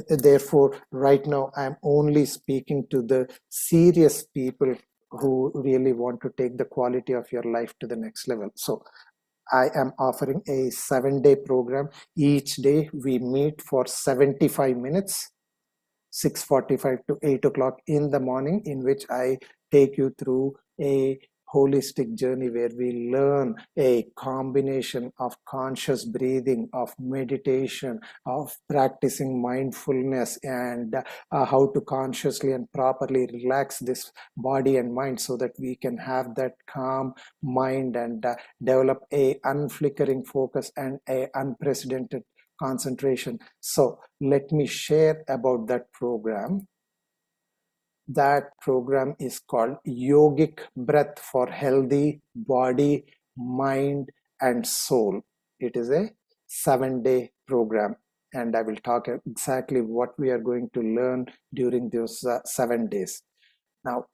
therefore, right now, I'm only speaking to the serious people who really want to take the quality of your life to the next level. So I am offering a 7-day program. Each day we meet for 75 minutes, 6:45 to 8 o'clock in the morning, in which I take you through a holistic journey where we learn a combination of conscious breathing, of meditation, of practicing mindfulness, and how to consciously and properly relax this body and mind so that we can have that calm mind and develop a unflickering focus and a unprecedented concentration. So let me share about that program. That program is called Yogic Breath for Healthy Body, Mind, and Soul. It is a 7-day program, and I will talk exactly what we are going to learn during those 7 days. Now,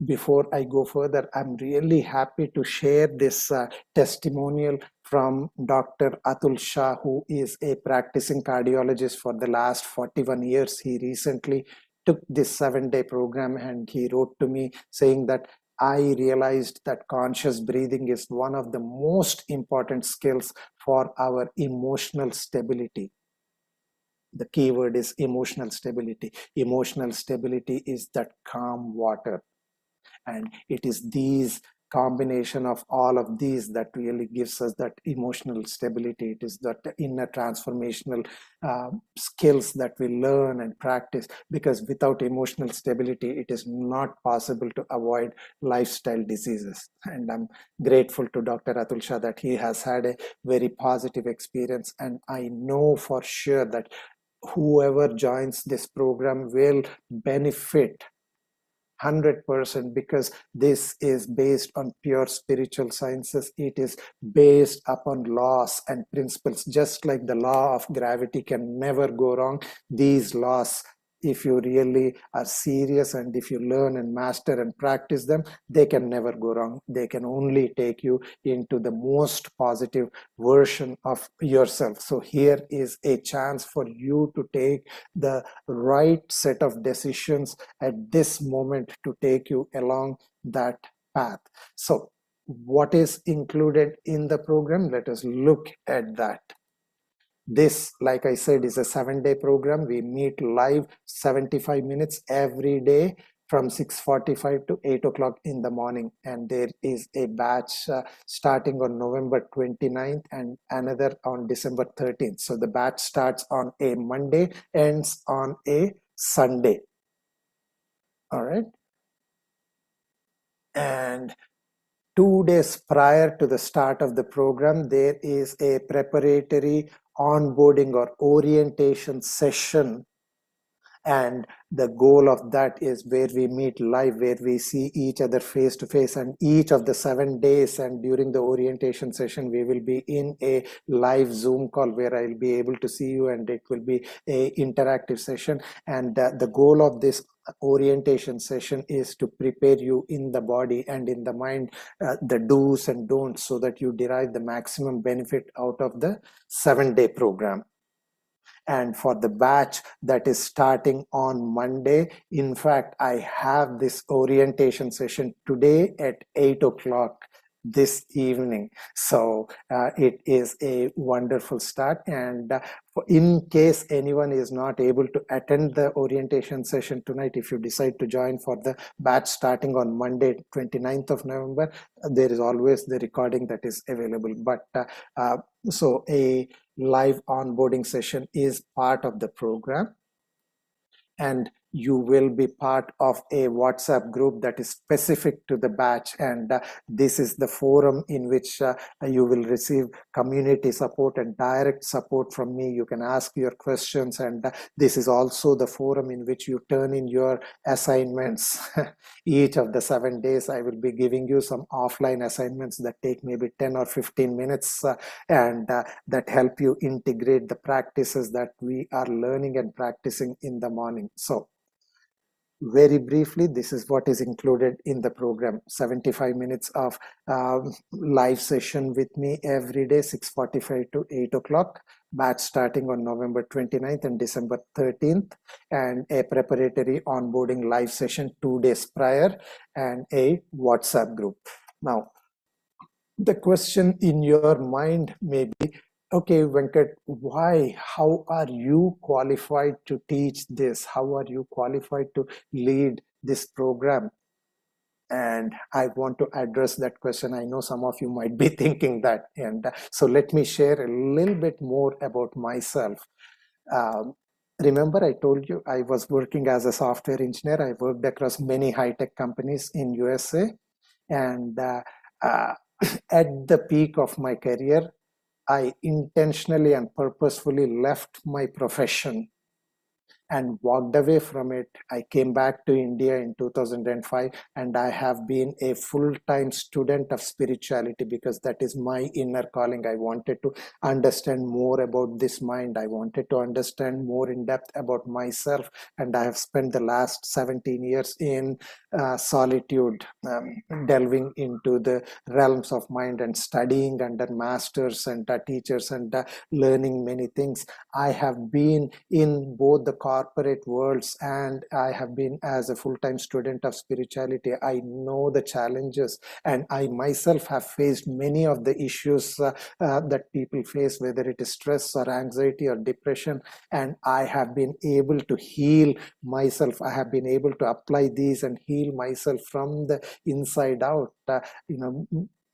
before I go further, I'm really happy to share this testimonial from Dr. Atul Shah, who is a practicing cardiologist for the last 41 years. He recently took this 7-day program and he wrote to me saying that I realized that conscious breathing is one of the most important skills for our emotional stability. The key word is emotional stability. Emotional stability is that calm water. And it is these combination of all of these that really gives us that emotional stability. It is that inner transformational skills that we learn and practice, because without emotional stability, it is not possible to avoid lifestyle diseases. And I'm grateful to Dr. Atul Shah that he has had a very positive experience. And I know for sure that whoever joins this program will benefit 100%, because this is based on pure spiritual sciences. It is based upon laws and principles. Just like the law of gravity can never go wrong, these laws, if you really are serious and if you learn and master and practice them, they can never go wrong. They can only take you into the most positive version of yourself. So here is a chance for you to take the right set of decisions at this moment to take you along that path. So what is included in the program? Let us look at that. This, like I said, is a 7-day program. We meet live 75 minutes every day from 6:45 to 8 o'clock in the morning. And there is a batch starting on November 29th and another on December 13th. So the batch starts on a Monday, ends on a Sunday. All right. And 2 days prior to the start of the program, there is a preparatory onboarding or orientation session And the goal of that is where we meet live, where we see each other face to face, and each of the 7 days and during the orientation session we will be in a live Zoom call where I'll be able to see you, and it will be a interactive session. And the goal of this orientation session is to prepare you in the body and in the mind, the do's and don'ts, so that you derive the maximum benefit out of the 7-day program. And for the batch that is starting on Monday, in fact, I have this orientation session today at 8 o'clock this evening. So it is a wonderful start. And in case anyone is not able to attend the orientation session tonight, if you decide to join for the batch starting on Monday, 29th of November, there is always the recording that is available. But so a live onboarding session is part of the program, and you will be part of a WhatsApp group that is specific to the batch. And this is the forum in which you will receive community support and direct support from me. You can ask your questions, and this is also the forum in which you turn in your assignments. Each of the 7 days, I will be giving you some offline assignments that take maybe 10 or 15 minutes and that help you integrate the practices that we are learning and practicing in the morning. So very briefly, this is what is included in the program: 75 minutes of live session with me every day, 6:45 to 8 o'clock, batch starting on November 29th and December 13th, and a preparatory onboarding live session 2 days prior, and a WhatsApp group. Now, the question in your mind may be, okay, Venkat, why? How are you qualified to teach this? How are you qualified to lead this program? And I want to address that question. I know some of you might be thinking that. And so let me share a little bit more about myself. Remember, I told you I was working as a software engineer. I worked across many high-tech companies in USA. And at the peak of my career, I intentionally and purposefully left my profession and walked away from it. I came back to India in 2005, and I have been a full-time student of spirituality because that is my inner calling. I wanted to understand more about this mind. I wanted to understand more in depth about myself, and I have spent the last 17 years in solitude, delving into the realms of mind and studying under masters and teachers and learning many things. I have been in both the corporate worlds and I have been as a full-time student of spirituality. I know the challenges, and I myself have faced many of the issues that people face, whether it is stress or anxiety or depression, and I have been able to heal myself. I have been able to apply these and heal myself from the inside out.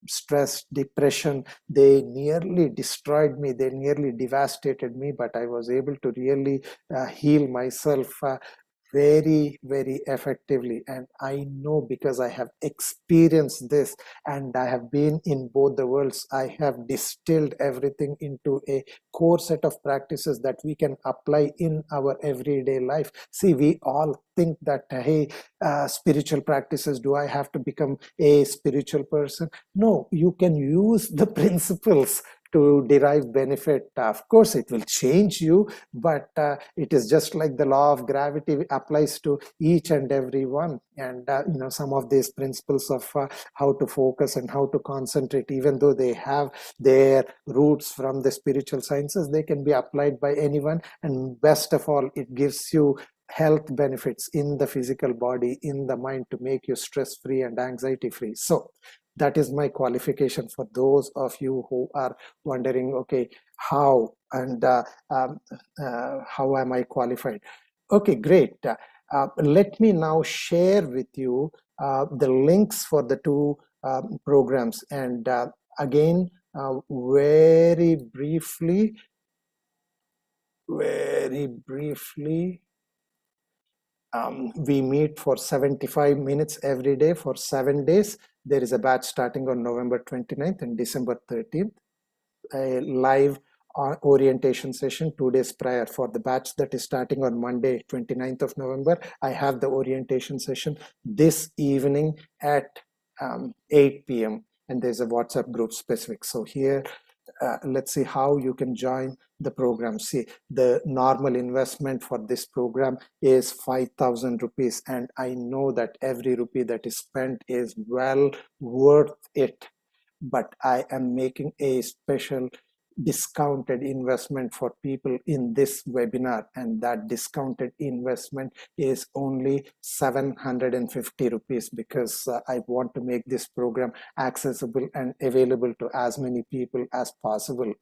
Stress, depression, they nearly destroyed me, they nearly devastated me, but I was able to really heal myself very, very effectively. And I know, because I have experienced this and I have been in both the worlds, I have distilled everything into a core set of practices that we can apply in our everyday life. See, we all think that, hey, spiritual practices, do I have to become a spiritual person? No, you can use the principles to derive benefit. Of course, it will change you, but it is just like the law of gravity applies to each and every one. And some of these principles of how to focus and how to concentrate, even though they have their roots from the spiritual sciences, they can be applied by anyone. And best of all, it gives you health benefits in the physical body, in the mind, to make you stress-free and anxiety-free. So that is my qualification for those of you who are wondering, okay, how and how am I qualified? Okay, great. Let me now share with you the links for the two programs. And again, very briefly, we meet for 75 minutes every day for 7 days. There is a batch starting on November 29th and December 13th, a live orientation session 2 days prior. For the batch that is starting on Monday, 29th of November, I have the orientation session this evening at 8 p.m. and there's a WhatsApp group specific. So here, let's see how you can join the program. See, the normal investment for this program is 5,000 rupees, and I know that every rupee that is spent is well worth it. But I am making a special discounted investment for people in this webinar, and that discounted investment is only 750 rupees because I want to make this program accessible and available to as many people as possible.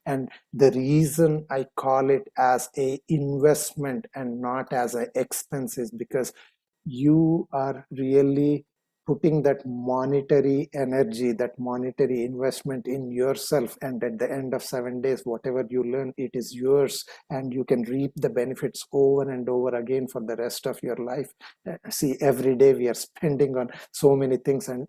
And the reason I call it as a investment and not as an expense is because you are really putting that monetary energy, that monetary investment in yourself, and at the end of 7 days, whatever you learn, it is yours, and you can reap the benefits over and over again for the rest of your life. See, every day we are spending on so many things, and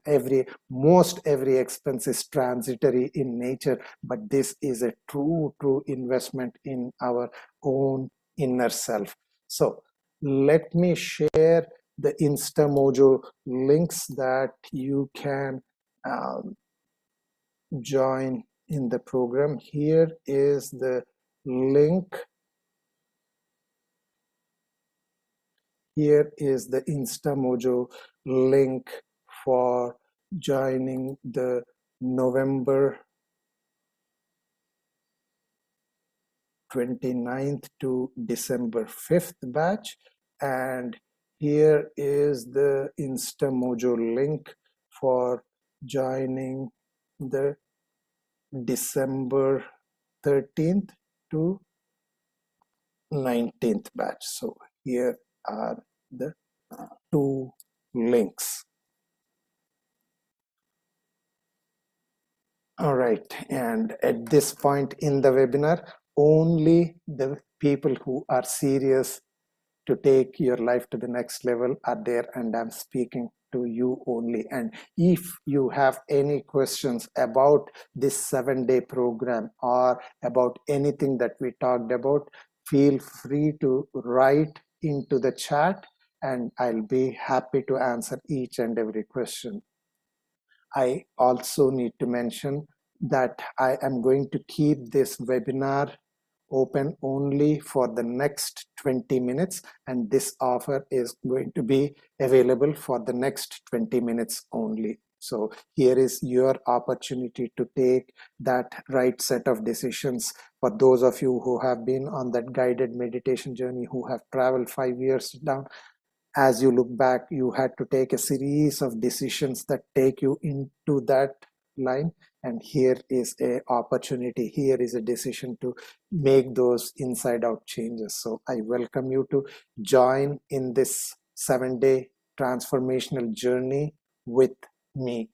most every expense is transitory in nature, but this is a true investment in our own inner self. So let me share the InstaMojo links that you can join in the program. Here is the link. Here is the InstaMojo link for joining the November 29th to December 5th batch. And here is the InstaMojo link for joining the December 13th to 19th batch. So here are the two links. All right, and at this point in the webinar, only the people who are serious to take your life to the next level are there, and I'm speaking to you only. And if you have any questions about this 7-day program or about anything that we talked about, feel free to write into the chat and I'll be happy to answer each and every question. I also need to mention that I am going to keep this webinar open only for the next 20 minutes, and this offer is going to be available for the next 20 minutes only. So here is your opportunity to take that right set of decisions. For those of you who have been on that guided meditation journey, who have traveled 5 years down, as you look back, you had to take a series of decisions that take you into that line. And here is a opportunity, here is a decision to make those inside out changes. So I welcome you to join in this 7-day transformational journey with me.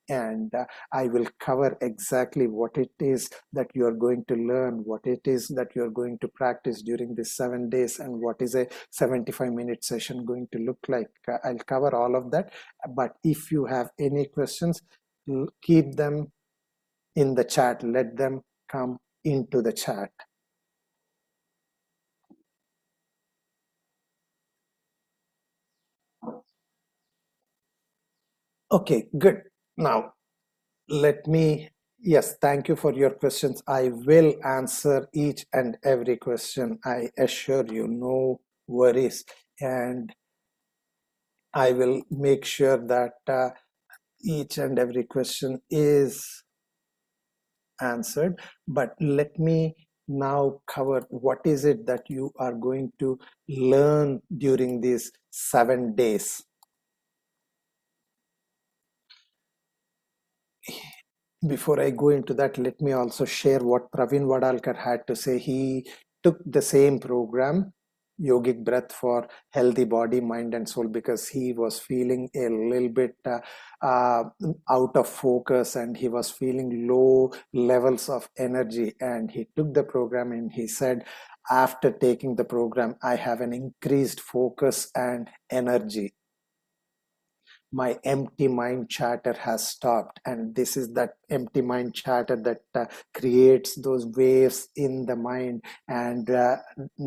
And I will cover exactly what it is that you are going to learn, what it is that you are going to practice during this 7 days, and what is a 75-minute session going to look like. I'll cover all of that. But if you have any questions, keep them in the chat. Let them come into the chat. Okay, good. Now, yes, thank you for your questions. I will answer each and every question. I assure you, no worries. And I will make sure that each and every question is answered. But let me now cover what is it that you are going to learn during these 7 days. Before I go into that, let me also share what Praveen Wadalkar had to say. He took the same program, Yogic Breath for Healthy Body, Mind and Soul, because he was feeling a little bit out of focus and he was feeling low levels of energy. And he took the program and he said, after taking the program, I have an increased focus and energy. my empty mind chatter has stopped. And this is that empty mind chatter that creates those waves in the mind and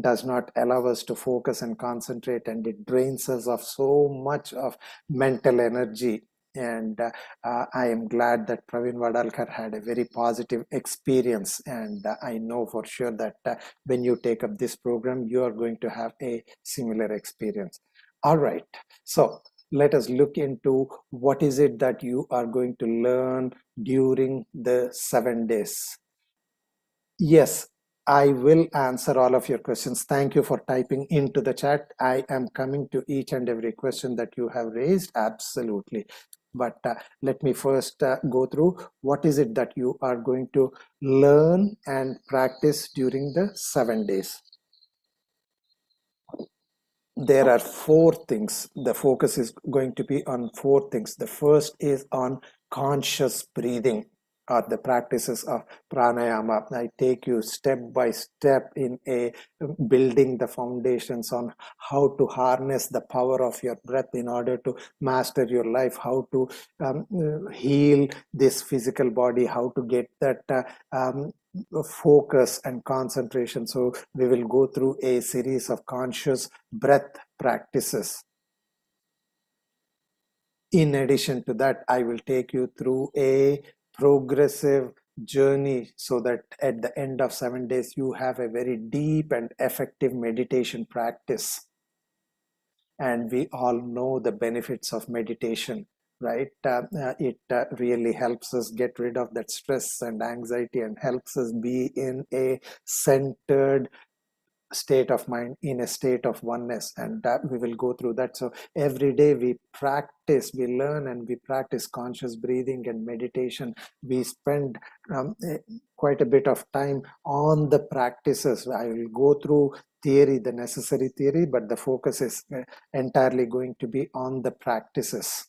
does not allow us to focus and concentrate, and it drains us of so much of mental energy. And I am glad that Praveen Vadalkar had a very positive experience, and I know for sure that when you take up this program, you are going to have a similar experience. All right, so let us look into what is it that you are going to learn during the 7 days. Yes, I will answer all of your questions. Thank you for typing into the chat. I am coming to each and every question that you have raised. Absolutely. But let me first go through what is it that you are going to learn and practice during the 7 days. There are four things. The focus is going to be on four things. The first is on conscious breathing, or the practices of pranayama. I take you step by step in a building the foundations on how to harness the power of your breath in order to master your life, how to heal this physical body, how to get that focus and concentration. So we will go through a series of conscious breath practices. In addition to that, I will take you through a progressive journey so that at the end of 7 days, you have a very deep and effective meditation practice. And we all know the benefits of meditation, right? It really helps us get rid of that stress and anxiety and helps us be in a centered state of mind, in a state of oneness, and we will go through that. So every day we practice, we learn and we practice conscious breathing and meditation. We spend quite a bit of time on the practices. I will go through theory, the necessary theory, but the focus is entirely going to be on the practices.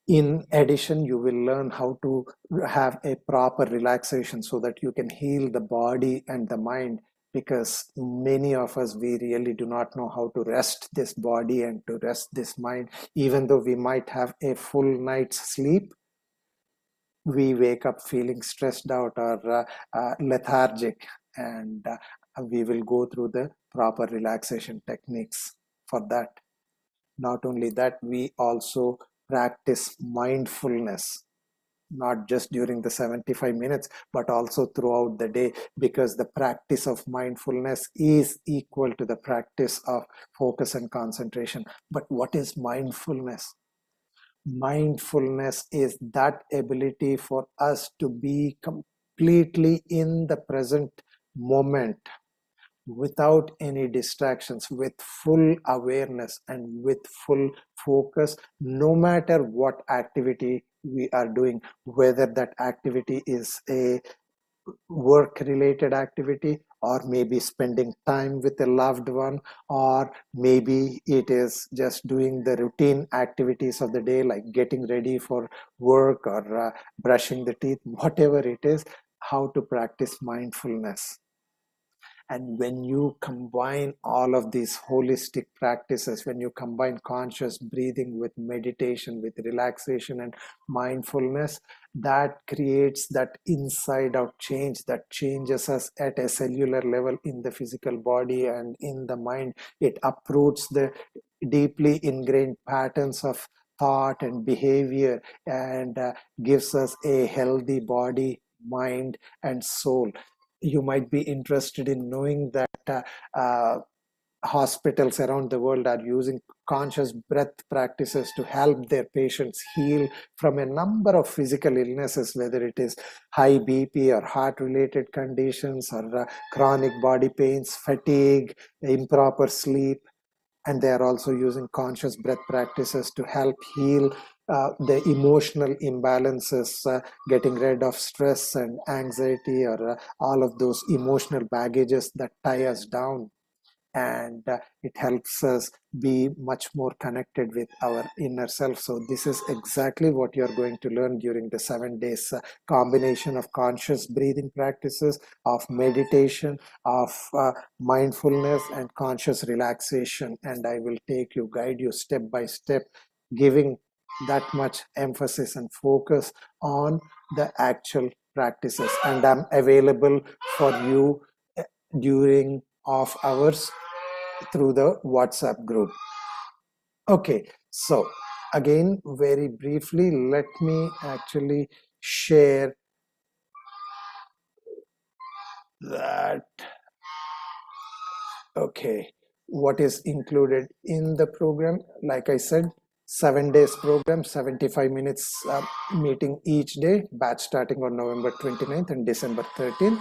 In addition, you will learn how to have a proper relaxation so that you can heal the body and the mind, because many of us, we really do not know how to rest this body and to rest this mind. Even though we might have a full night's sleep, we wake up feeling stressed out or lethargic, and we will go through the proper relaxation techniques for that. Not only that, we also practice mindfulness, not just during the 75 minutes, but also throughout the day, because the practice of mindfulness is equal to the practice of focus and concentration. But what is mindfulness? Mindfulness is that ability for us to be completely in the present moment, without any distractions, with full awareness and with full focus, no matter what activity we are doing, whether that activity is a work related activity, or maybe spending time with a loved one, or maybe it is just doing the routine activities of the day like getting ready for work or brushing the teeth, whatever it is, how to practice mindfulness. And when you combine all of these holistic practices, when you combine conscious breathing with meditation, with relaxation and mindfulness, that creates that inside out change that changes us at a cellular level in the physical body and in the mind. It uproots the deeply ingrained patterns of thought and behavior, and gives us a healthy body, mind, and soul. You might be interested in knowing that hospitals around the world are using conscious breath practices to help their patients heal from a number of physical illnesses, whether it is high BP or heart related conditions, or chronic body pains, fatigue, improper sleep. And they are also using conscious breath practices to help heal the emotional imbalances, getting rid of stress and anxiety, or all of those emotional baggages that tie us down. and it helps us be much more connected with our inner self. So this is exactly what you're going to learn during the 7 days combination of conscious breathing practices, of meditation, of mindfulness and conscious relaxation. And I will guide you step by step, giving that much emphasis and focus on the actual practices. And I'm available for you during off hours through the WhatsApp group. Okay, so again, very briefly, let me actually share that. Okay, what is included in the program? Like I said, 7 days program, 75 minutes meeting each day, batch starting on November 29th and December 13th.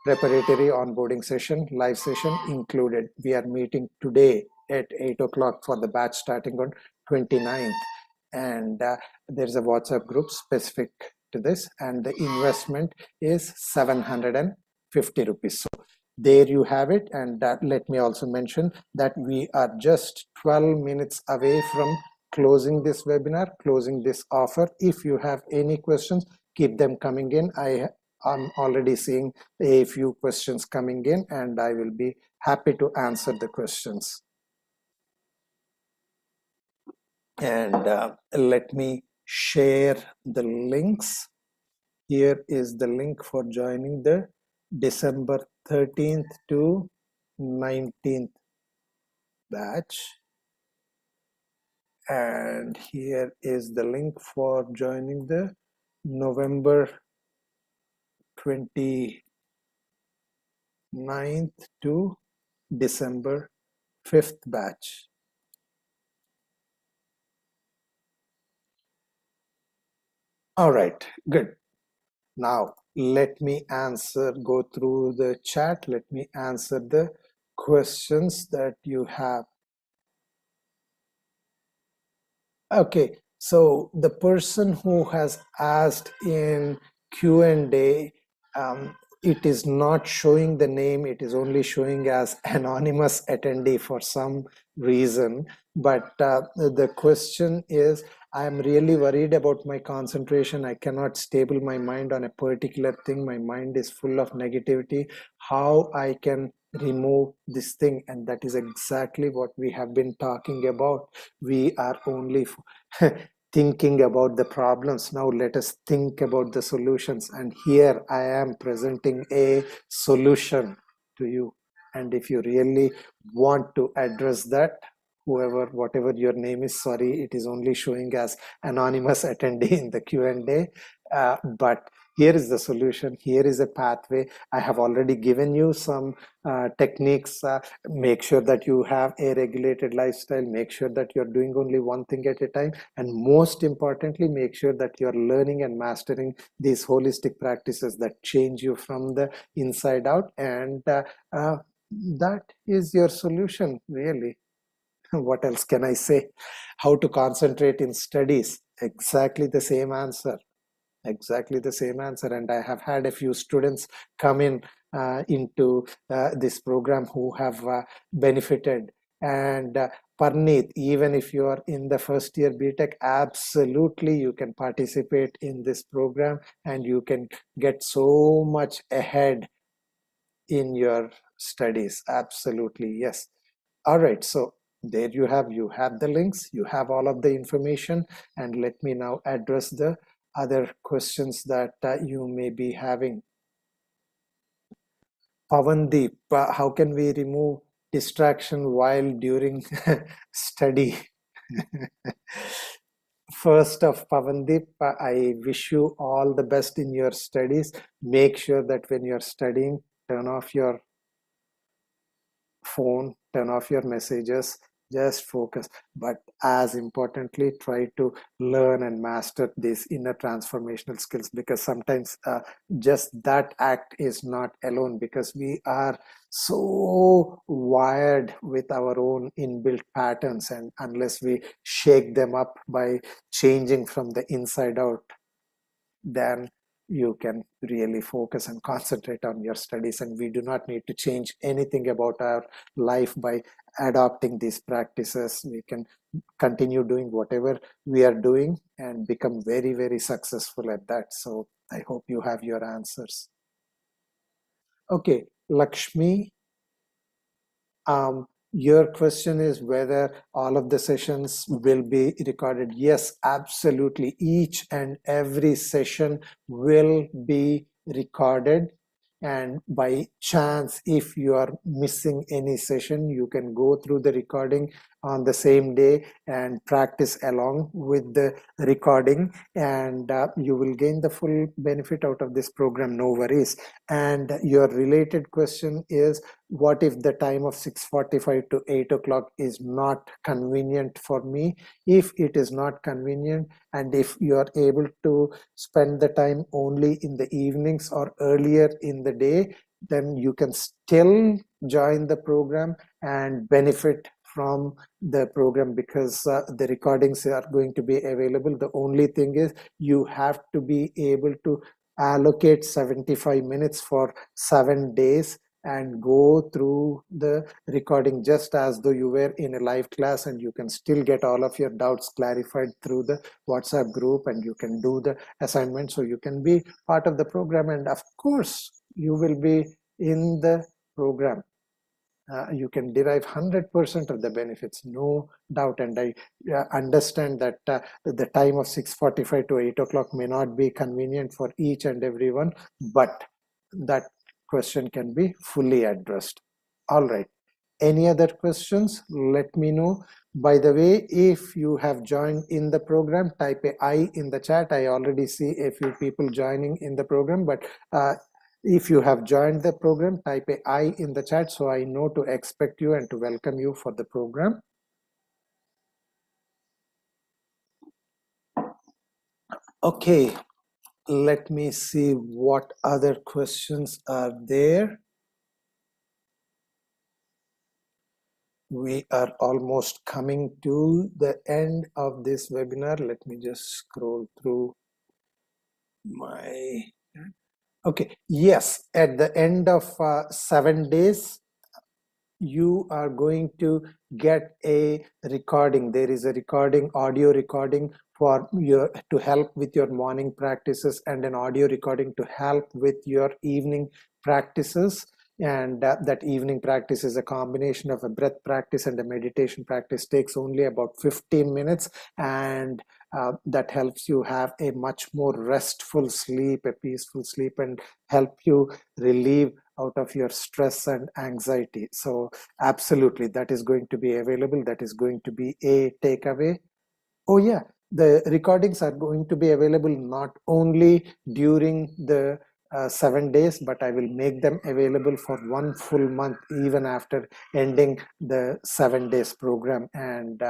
Preparatory onboarding session, live session included. We are meeting today at 8 o'clock for the batch starting on 29th. And there's a WhatsApp group specific to this, and the investment is 750 rupees. So there you have it. And let me also mention that we are just 12 minutes away from closing this webinar, closing this offer. If you have any questions, keep them coming in. I'm already seeing a few questions coming in, and I will be happy to answer the questions. And let me share the links. Here is the link for joining the December 13th to 19th batch. And here is the link for joining the November 29th to December 5th batch. All right, good. Now, let me go through the chat. Let me answer the questions that you have. Okay, so the person who has asked in Q&A, it is not showing the name, it is only showing as anonymous attendee for some reason. But the question is, I am really worried about my concentration. I cannot stable my mind on a particular thing. My mind is full of negativity. How I can remove this thing? And that is exactly what we have been talking about. We are only thinking about the problems. Now let us think about the solutions. And here I am presenting a solution to you. And if you really want to address that, whatever your name is, sorry, it is only showing as anonymous attendee in the Q&A. But here is the solution. Here is a pathway. I have already given you some techniques. Make sure that you have a regulated lifestyle. Make sure that you're doing only one thing at a time. And most importantly, make sure that you're learning and mastering these holistic practices that change you from the inside out. And that is your solution, really. What else can I say? How to concentrate in studies? Exactly the same answer. Exactly the same answer. And I have had a few students come into this program who have benefited. And Parneet, even if you are in the first year BTech, absolutely you can participate in this program and you can get so much ahead in your studies. Absolutely, yes. All right, so there you have the links, you have all of the information. And let me now address the other questions that you may be having. Pavandeep, how can we remove distraction while during study? First of Pavandeep, I wish you all the best in your studies. Make sure that when you're studying, turn off your phone, turn off your messages, just focus. But as importantly, try to learn and master these inner transformational skills, because sometimes just that act is not alone, because we are so wired with our own inbuilt patterns, and unless we shake them up by changing from the inside out, then you can really focus and concentrate on your studies, and we do not need to change anything about our life by adopting these practices. We can continue doing whatever we are doing and become very, very successful at that. So I hope you have your answers. Okay, Lakshmi, your question is whether all of the sessions will be recorded. Yes, absolutely. Each and every session will be recorded. And by chance, if you are missing any session, you can go through the recording on the same day and practice along with the recording, and you will gain the full benefit out of this program. No worries. And your related question is, what if the time of 6:45 to 8 o'clock is not convenient for me? If it is not convenient, and if you are able to spend the time only in the evenings or earlier in the day, then you can still join the program and benefit from the program, because the recordings are going to be available. The only thing is, you have to be able to allocate 75 minutes for 7 days and go through the recording just as though you were in a live class, and you can still get all of your doubts clarified through the WhatsApp group, and you can do the assignment. So you can be part of the program, and of course you will be in the program. You can derive 100% of the benefits, no doubt. And I understand that the time of 6:45 to 8 o'clock may not be convenient for each and everyone, but that question can be fully addressed. All right. Any other questions? Let me know. By the way, if you have joined in the program, type a I in the chat. I already see a few people joining in the program, but if you have joined the program, type a I in the chat so I know to expect you and to welcome you for the program. Okay, let me see what other questions are there. We are almost coming to the end of this webinar. Let me just scroll through my... Okay, yes, at the end of 7 days, you are going to get a recording. There is a recording, audio recording for your to help with your morning practices, and an audio recording to help with your evening practices. And that evening practice is a combination of a breath practice and a meditation practice. Takes only about 15 minutes, and that helps you have a much more restful sleep, a peaceful sleep, and help you relieve out of your stress and anxiety. So absolutely, that is going to be available. That is going to be a takeaway. Oh yeah, the recordings are going to be available not only during the 7 days, but I will make them available for 1 full month, even after ending the 7 days program. And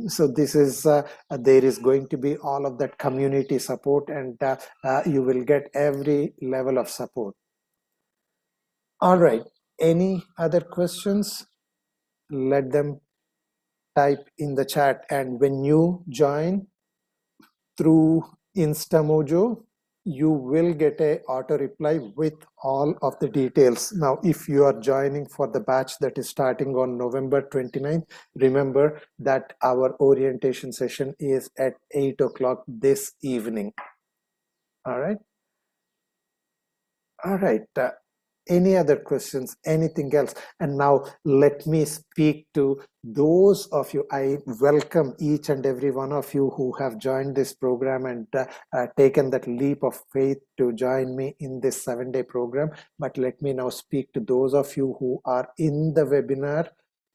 so this is there is going to be all of that community support, and you will get every level of support. All right, any other questions? Let them type in the chat, and when you join through InstaMojo, you will get a auto reply with all of the details. Now, if you are joining for the batch that is starting on November 29th, remember that our orientation session is at 8 o'clock this evening. All right. All right. Any other questions, anything else? And now let me speak to those of you. I welcome each and every one of you who have joined this program and taken that leap of faith to join me in this 7-day program. But let me now speak to those of you who are in the webinar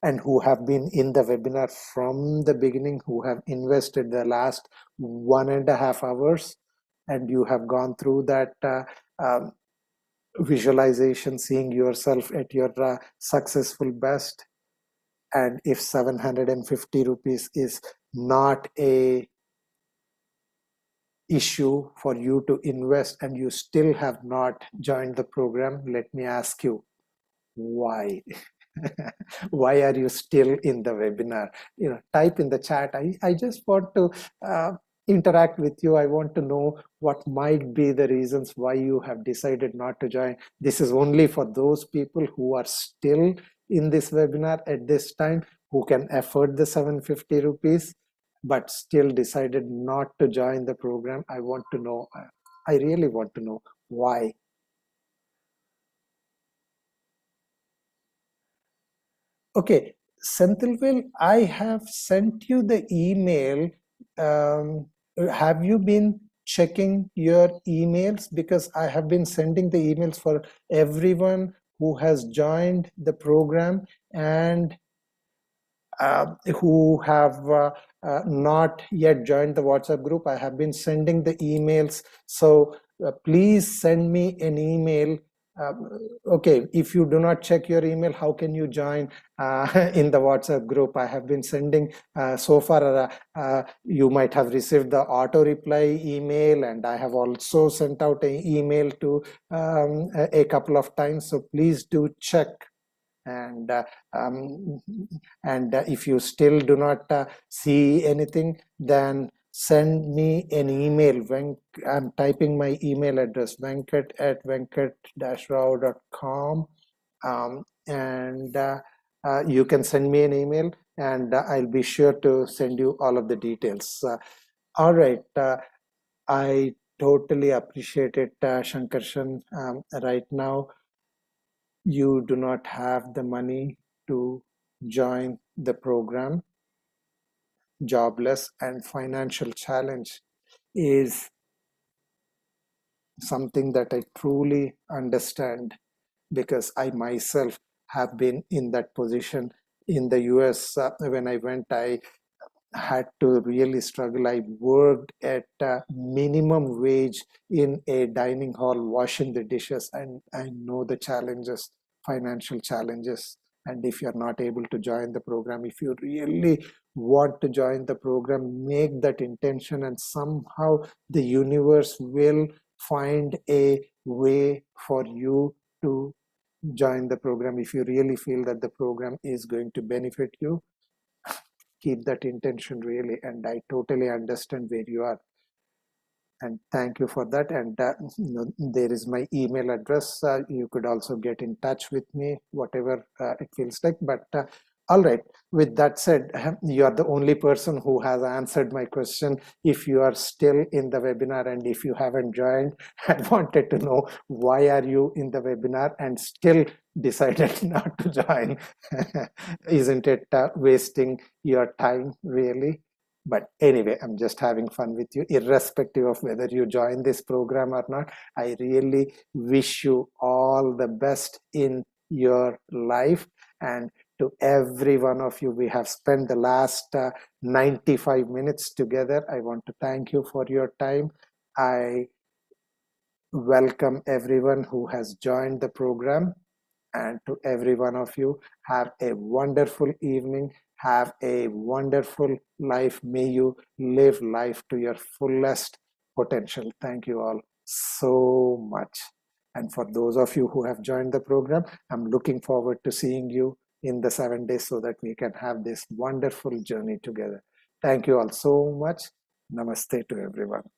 and who have been in the webinar from the beginning, who have invested the last 1.5 hours, and you have gone through that visualization, seeing yourself at your successful best. And if 750 rupees is not a issue for you to invest, and you still have not joined the program, let me ask you, why? Why are you still in the webinar? Type in the chat. I just want to interact with you. I want to know what might be the reasons why you have decided not to join. This is only for those people who are still in this webinar at this time, who can afford the 750 rupees, but still decided not to join the program. I want to know, I really want to know why. Okay, Senthilvel, I have sent you the email. Have you been checking your emails? Because I have been sending the emails for everyone who has joined the program and who have not yet joined the WhatsApp group. I have been sending the emails. So please send me an email. Okay, if you do not check your email, how can you join in the WhatsApp group? I have been sending so far. You might have received the auto reply email, and I have also sent out an email to a couple of times. So please do check. And if you still do not see anything, then send me an email. I'm typing my email address, venkat@venkat-rao.com, and you can send me an email, and I'll be sure to send you all of the details. All right, I totally appreciate it, Shankarshan. Right now, you do not have the money to join the program. Jobless and financial challenge is something that I truly understand, because I myself have been in that position. In the US, when I went, I had to really struggle. I worked at minimum wage in a dining hall washing the dishes, and I know the challenges, financial challenges. And if you're not able to join the program, if you really want to join the program, make that intention, and somehow the universe will find a way for you to join the program. If you really feel that the program is going to benefit you, keep that intention really. And I totally understand where you are, and thank you for that. And there is my email address. You could also get in touch with me, whatever it feels like. But all right, with that said, you are the only person who has answered my question. If you are still in the webinar and if you haven't joined, I wanted to know, why are you in the webinar and still decided not to join? Isn't it wasting your time really? But anyway, I'm just having fun with you, irrespective of whether you join this program or not. I really wish you all the best in your life. And to every one of you, we have spent the last 95 minutes together. I want to thank you for your time. I welcome everyone who has joined the program. And to every one of you, have a wonderful evening. Have a wonderful life. May you live life to your fullest potential. Thank you all so much. And for those of you who have joined the program, I'm looking forward to seeing you in the 7 days so that we can have this wonderful journey together. Thank you all so much. Namaste to everyone.